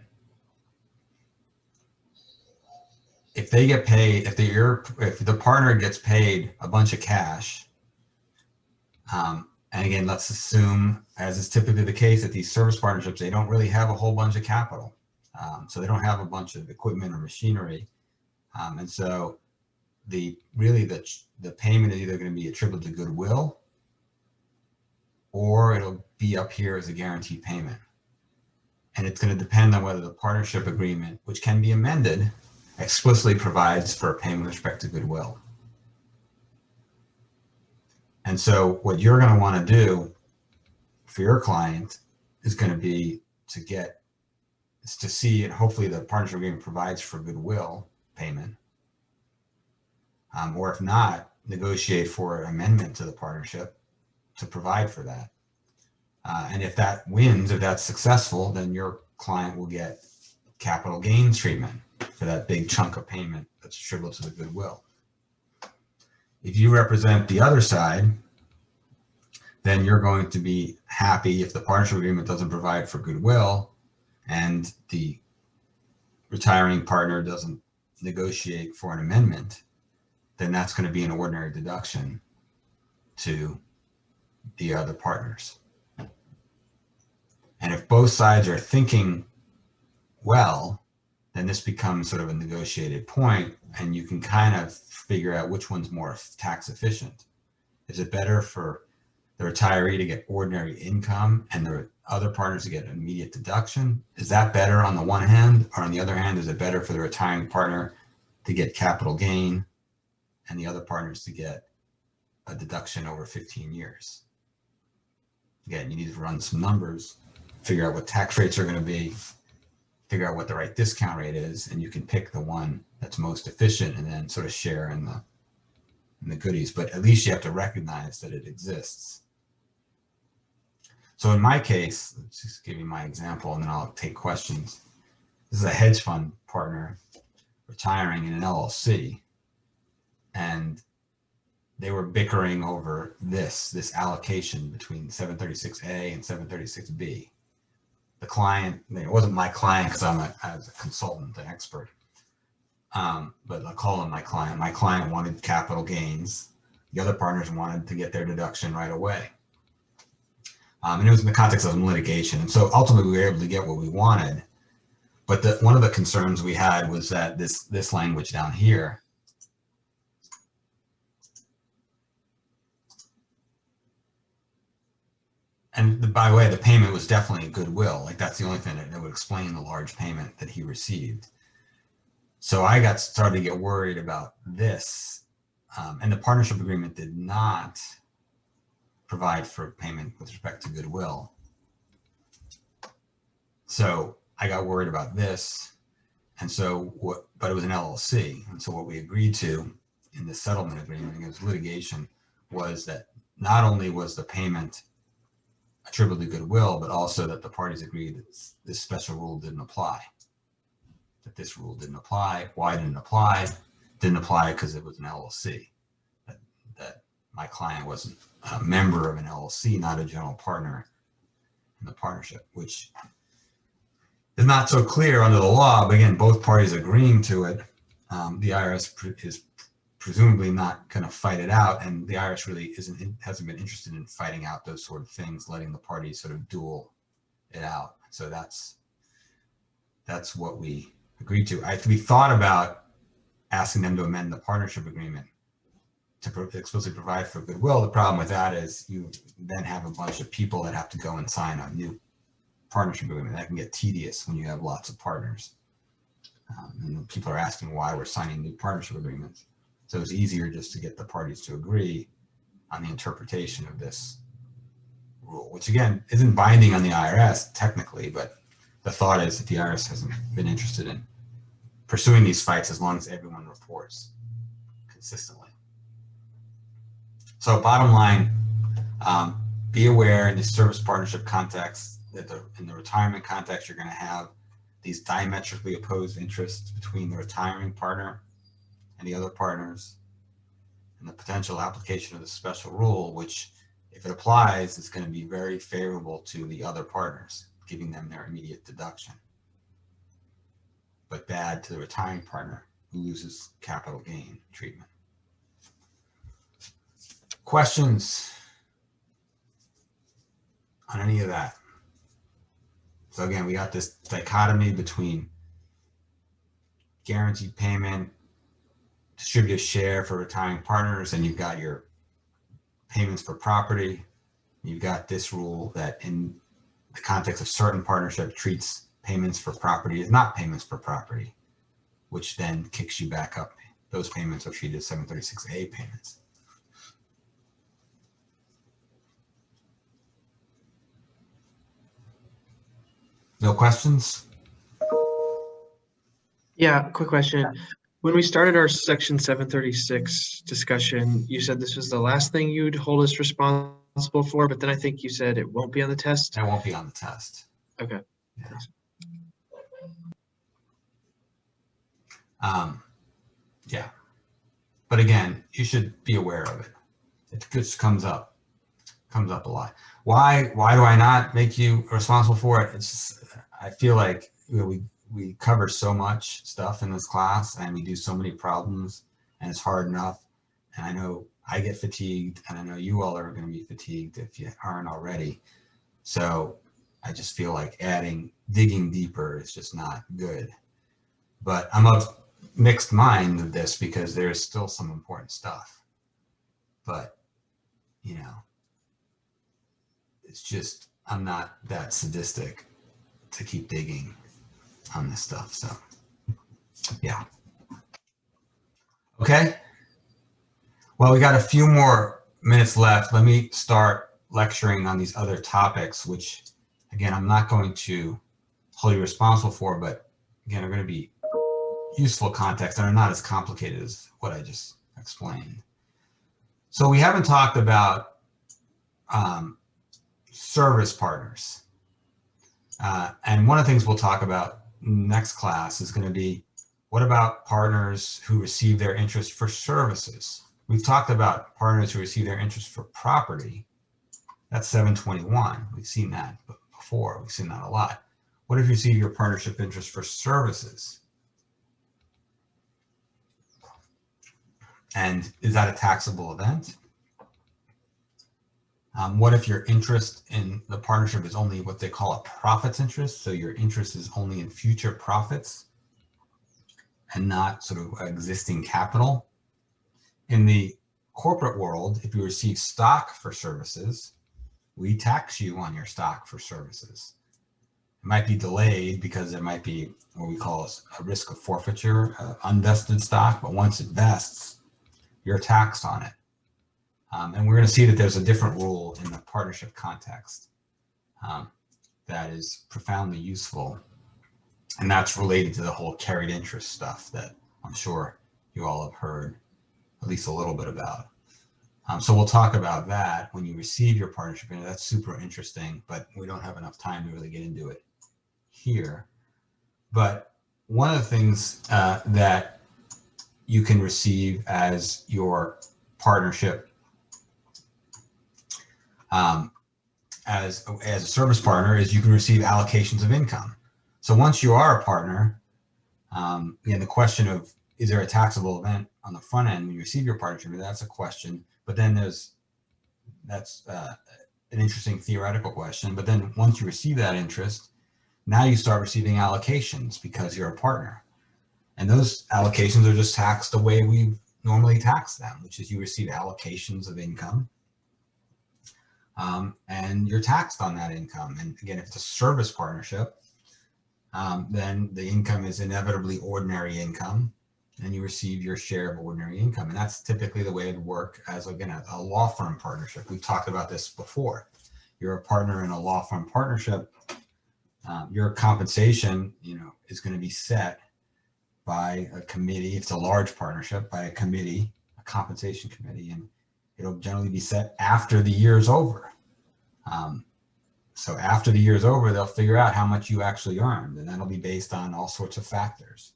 If they get paid, if the partner gets paid a bunch of cash, and again, let's assume, as is typically the case at these service partnerships, they don't really have a whole bunch of capital. So they don't have a bunch of equipment or machinery. And so the payment is either going to be attributable to goodwill or it'll be up here as a guaranteed payment. And it's going to depend on whether the partnership agreement, which can be amended, explicitly provides for a payment with respect to goodwill. And so what you're going to want to do for your client is going to be to see, and hopefully the partnership agreement provides for goodwill payment. Or if not, negotiate for an amendment to the partnership to provide for that. And if that wins, if that's successful, then your client will get capital gains treatment for that big chunk of payment that's attributable to the goodwill. If you represent the other side, then you're going to be happy if the partnership agreement doesn't provide for goodwill and the retiring partner doesn't negotiate for an amendment, then that's going to be an ordinary deduction to the other partners. And if both sides are thinking well, then this becomes sort of a negotiated point, and you can kind of figure out which one's more tax efficient. Is it better for the retiree to get ordinary income and the other partners to get an immediate deduction? Is that better on the one hand? Or on the other hand, is it better for the retiring partner to get capital gain and the other partners to get a deduction over 15 years? Again, you need to run some numbers, figure out what tax rates are going to be, figure out what the right discount rate is, and you can pick the one that's most efficient and then sort of share in the goodies. But at least you have to recognize that it exists. So in my case, let's just give you my example and then I'll take questions. This is a hedge fund partner retiring in an LLC. and they were bickering over this allocation between 736A and 736B. The client, it wasn't my client because I was a consultant, an expert, but I'll call him my client. My client wanted capital gains. The other partners wanted to get their deduction right away. And it was in the context of litigation. And so ultimately we were able to get what we wanted. But one of the concerns we had was that this language down here, and by the way, the payment was definitely goodwill. Like that's the only thing that would explain the large payment that he received. So I started to get worried about this. And the partnership agreement did not provide for payment with respect to goodwill. So I got worried about this. And so but it was an LLC. And so what we agreed to in the settlement agreement against litigation was that not only was the payment attributable to goodwill, but also that the parties agreed that this special rule didn't apply. That this rule didn't apply. Why didn't it apply? Didn't apply because it was an LLC. That my client wasn't a member of an LLC, not a general partner in the partnership, which is not so clear under the law. But again, both parties agreeing to it. The IRS is presumably not going to fight it out, and the IRS really hasn't been interested in fighting out those sort of things, letting the parties sort of duel it out. So that's what we agreed to. We thought about asking them to amend the partnership agreement to explicitly provide for goodwill. The problem with that is you then have a bunch of people that have to go and sign a new partnership agreement. That can get tedious when you have lots of partners. And people are asking why we're signing new partnership agreements. So it's easier just to get the parties to agree on the interpretation of this rule, which again isn't binding on the IRS technically, but the thought is that the IRS hasn't been interested in pursuing these fights as long as everyone reports consistently. So bottom line, be aware in the service partnership context that in the retirement context, you're going to have these diametrically opposed interests between the retiring partner and the other partners, and the potential application of the special rule, which if it applies, is going to be very favorable to the other partners, giving them their immediate deduction, but bad to the retiring partner who loses capital gain treatment. Questions on any of that? So again, we got this dichotomy between guaranteed payment, distributive share for retiring partners, and you've got your payments for property. You've got this rule that in the context of certain partnership treats payments for property as not payments for property, which then kicks you back up. Those payments are treated as 736A payments. No questions? Yeah, quick question. When we started our section 736 discussion, you said this was the last thing you'd hold us responsible for, but then I think you said it won't be on the test. It won't be on the test. Okay. Yeah. Yeah. But again, you should be aware of it. It just comes up a lot. Why do I not make you responsible for it? It's just, I feel like we cover so much stuff in this class, and we do so many problems, and it's hard enough. And I know I get fatigued, and I know you all are going to be fatigued if you aren't already. So I just feel like digging deeper is just not good. But I'm of mixed mind of this because there's still some important stuff. But, you know, it's just, I'm not that sadistic to keep digging on this stuff. So, yeah. Okay. Well, we got a few more minutes left. Let me start lecturing on these other topics, which, again, I'm not going to hold you responsible for, but again, are going to be useful context and are not as complicated as what I just explained. So we haven't talked about service partners. And one of the things we'll talk about next class is going to be What about partners who receive their interest for services? We've talked about partners who receive their interest for property. That's 721. We've seen that before. We've seen that a lot. What if you receive your partnership interest for services? And is that a taxable event? What if your interest in the partnership is only what they call a profits interest? So your interest is only in future profits and not sort of existing capital. In the corporate world, if you receive stock for services, we tax you on your stock for services. It might be delayed because there might be what we call a risk of forfeiture, unvested stock, but once it vests, you're taxed on it. And we're going to see that there's a different rule in the partnership context that is profoundly useful. And that's related to the whole carried interest stuff that I'm sure you all have heard at least a little bit about. So we'll talk about that when you receive your partnership. And that's super interesting, but we don't have enough time to really get into it here. But one of the things that you can receive as your partnership as a service partner is you can receive allocations of income. So once you are a partner, again, the question of is there a taxable event on the front end when you receive your partnership, that's a question. But then that's an interesting theoretical question. But then once you receive that interest, now you start receiving allocations because you're a partner. And those allocations are just taxed the way we normally tax them, which is you receive allocations of income. And you're taxed on that income. And again, if it's a service partnership, then the income is inevitably ordinary income, and you receive your share of ordinary income. And that's typically the way it would work as, again, a law firm partnership. We've talked about this before. You're a partner in a law firm partnership. Your compensation, is going to be set by a committee. If it's a large partnership, by a committee, a compensation committee, and it'll generally be set after the year is over. So after the year is over, they'll figure out how much you actually earned, and that'll be based on all sorts of factors.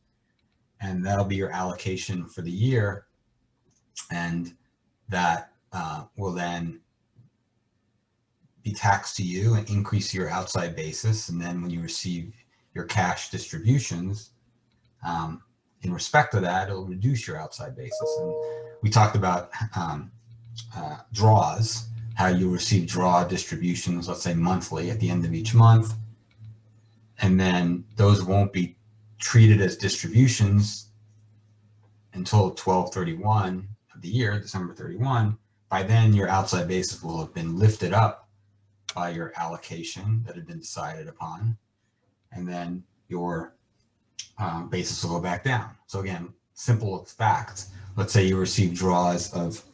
And that'll be your allocation for the year. And that will then be taxed to you and increase your outside basis. And then when you receive your cash distributions, in respect to that, it'll reduce your outside basis. And we talked about draws, how you receive draw distributions, let's say monthly at the end of each month. And then those won't be treated as distributions until 12/31 of the year, December 31. By then, your outside basis will have been lifted up by your allocation that had been decided upon. And then your basis will go back down. So again, simple facts. Let's say you receive draws of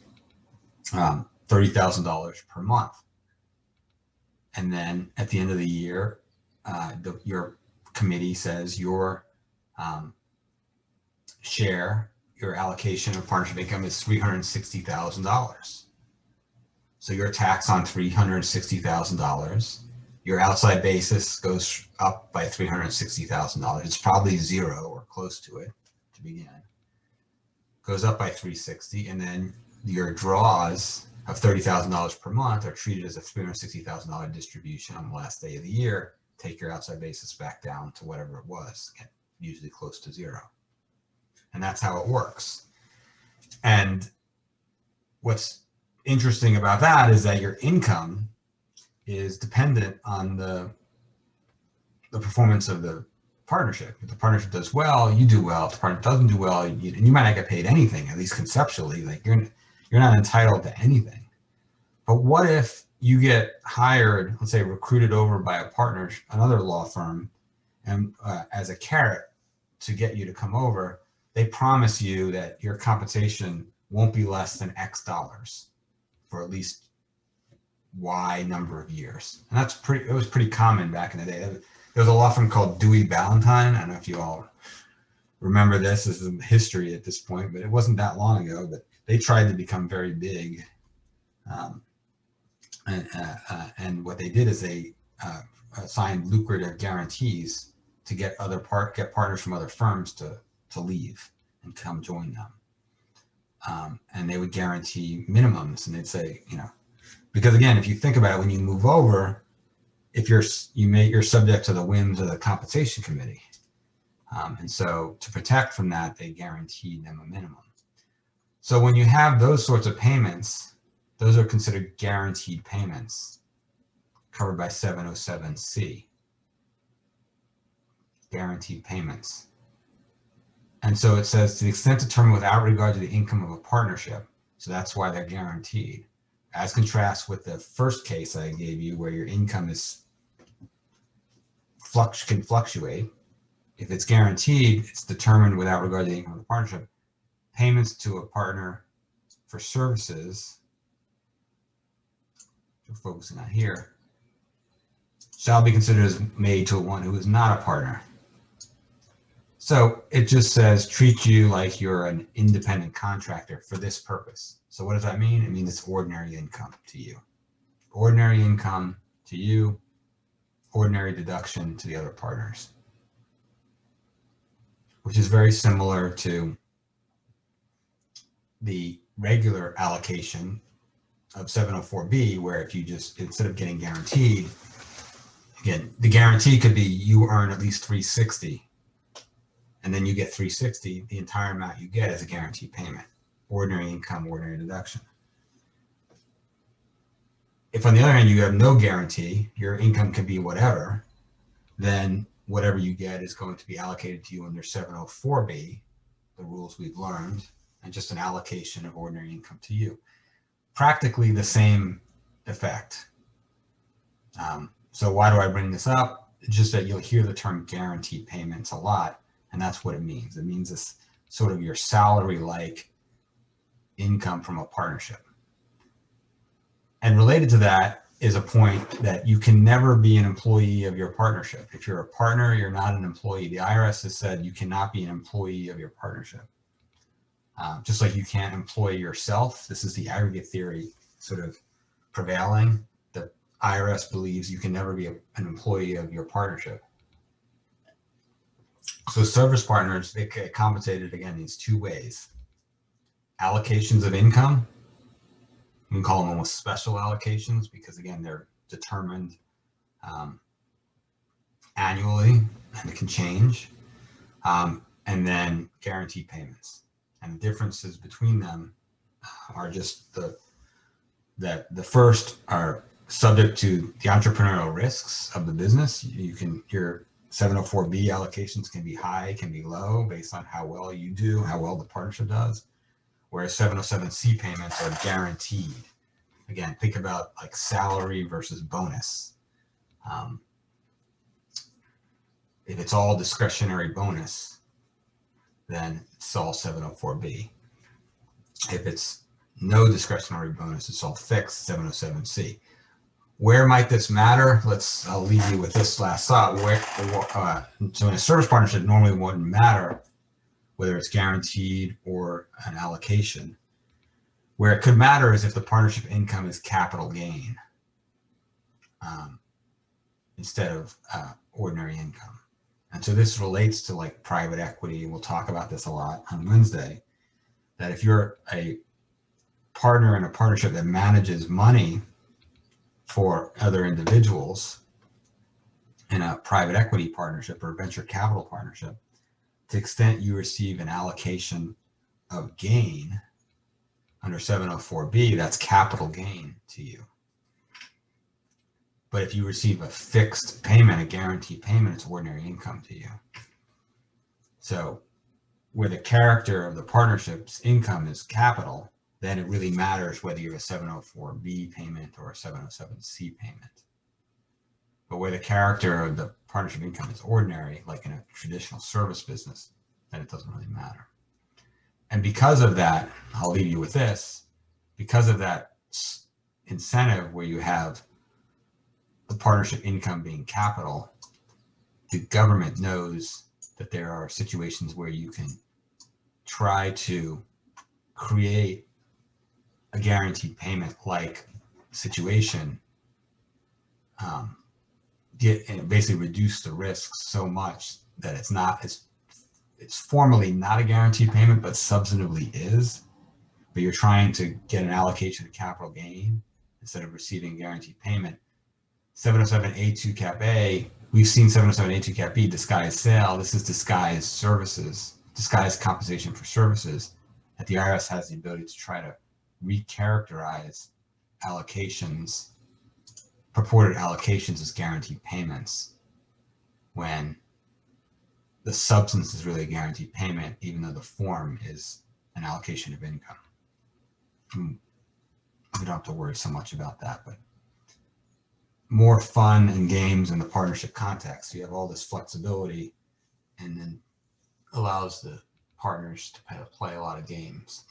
$30,000 per month. And then at the end of the year, your committee says your share, your allocation of partnership income is $360,000. So your tax on $360,000. Your outside basis goes up by $360,000. It's probably zero or close to it to begin. Goes up by $360,000, and then your draws of $30,000 per month are treated as a $360,000 distribution on the last day of the year. Take your outside basis back down to whatever it was, usually close to zero. And that's how it works. And what's interesting about that is that your income is dependent on the performance of the partnership. If the partnership does well, you do well. If the partnership doesn't do well, and you might not get paid anything, at least conceptually. Like you're not entitled to anything. But what if you get hired, let's say recruited over by a partner, another law firm, and as a carrot to get you to come over, they promise you that your compensation won't be less than X dollars for at least Y number of years. And it was pretty common back in the day. There was a law firm called Dewey Ballantyne. I don't know if you all remember this. This is history at this point, but it wasn't that long ago. But they tried to become very big. And what they did is they signed lucrative guarantees to get partners from other firms to to leave and come join them. And they would guarantee minimums, and they'd say, because again, if you think about it, when you move over, if you're subject to the whims of the compensation committee. And so to protect from that, they guaranteed them a minimum. So when you have those sorts of payments, those are considered guaranteed payments covered by 707C. Guaranteed payments. And so it says, to the extent determined without regard to the income of a partnership. So that's why they're guaranteed. As contrast with the first case I gave you, where your income is can fluctuate. If it's guaranteed, it's determined without regard to the income of the partnership. Payments to a partner for services, we're focusing on here, shall be considered as made to one who is not a partner. So it just says treat you like you're an independent contractor for this purpose. So what does that mean? It means it's ordinary income to you. Ordinary income to you, ordinary deduction to the other partners, which is very similar to the regular allocation of 704B, where if you just, instead of getting guaranteed, again, the guarantee could be you earn at least 360, and then you get 360, the entire amount you get is a guaranteed payment. Ordinary income, ordinary deduction. If on the other hand you have no guarantee, your income can be whatever, then whatever you get is going to be allocated to you under 704B, the rules we've learned, and just an allocation of ordinary income to you. Practically the same effect. So why do I bring this up? It's just that you'll hear the term guaranteed payments a lot, and that's what it means. It means this sort of your salary-like income from a partnership. And related to that is a point that you can never be an employee of your partnership. If you're a partner, you're not an employee. The IRS has said you cannot be an employee of your partnership. Just like you can't employ yourself. This is the aggregate theory sort of prevailing. The IRS believes you can never be an employee of your partnership. So service partners, they get compensated again these two ways. Allocations of income. You can call them almost special allocations because again, they're determined annually and it can change. And then guaranteed payments. And the differences between them are just that the first are subject to the entrepreneurial risks of the business. Your 704B allocations can be high, can be low based on how well you do, how well the partnership does. Whereas 707C payments are guaranteed. Again, think about like salary versus bonus. If it's all discretionary bonus, then it's all 704B. If it's no discretionary bonus, it's all fixed, 707C. Where might this matter? I'll leave you with this last thought. So in a service partnership, normally it wouldn't matter whether it's guaranteed or an allocation. Where it could matter is if the partnership income is capital gain instead of ordinary income. And so this relates to like private equity. We'll talk about this a lot on Wednesday, that if you're a partner in a partnership that manages money for other individuals in a private equity partnership or venture capital partnership, to the extent you receive an allocation of gain under 704B, that's capital gain to you. But if you receive a fixed payment, a guaranteed payment, it's ordinary income to you. So where the character of the partnership's income is capital, then it really matters whether you have a 704B payment or a 707C payment. But where the character of the partnership income is ordinary, like in a traditional service business, then it doesn't really matter. And because of that, I'll leave you with this, because of that incentive where you have the partnership income being capital, the government knows that there are situations where you can try to create a guaranteed payment like situation, and basically reduce the risks so much that it's not as it's formally not a guaranteed payment, but substantively is. But you're trying to get an allocation of capital gain instead of receiving guaranteed payment. 707A2 Cap A, we've seen 707A2 Cap B, disguised sale. This is disguised services, disguised compensation for services that the IRS has the ability to try to recharacterize allocations, purported allocations as guaranteed payments when the substance is really a guaranteed payment, even though the form is an allocation of income. We don't have to worry so much about that, but more fun and games in the partnership context. You have all this flexibility and then allows the partners to play a lot of games.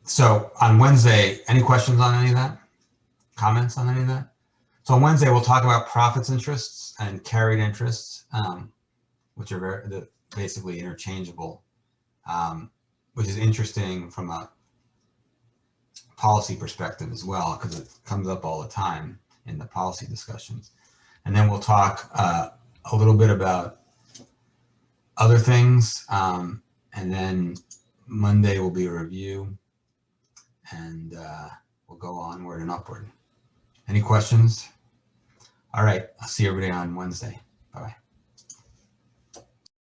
So on Wednesday, any questions on any of that? Comments on any of that? So on Wednesday, we'll talk about profits interests and carried interests, which are basically interchangeable, which is interesting from a policy perspective as well, because it comes up all the time in the policy discussions. And then we'll talk a little bit about other things, and then Monday will be a review, and we'll go onward and upward. Any questions? All right, I'll see everybody on Wednesday. Bye-bye.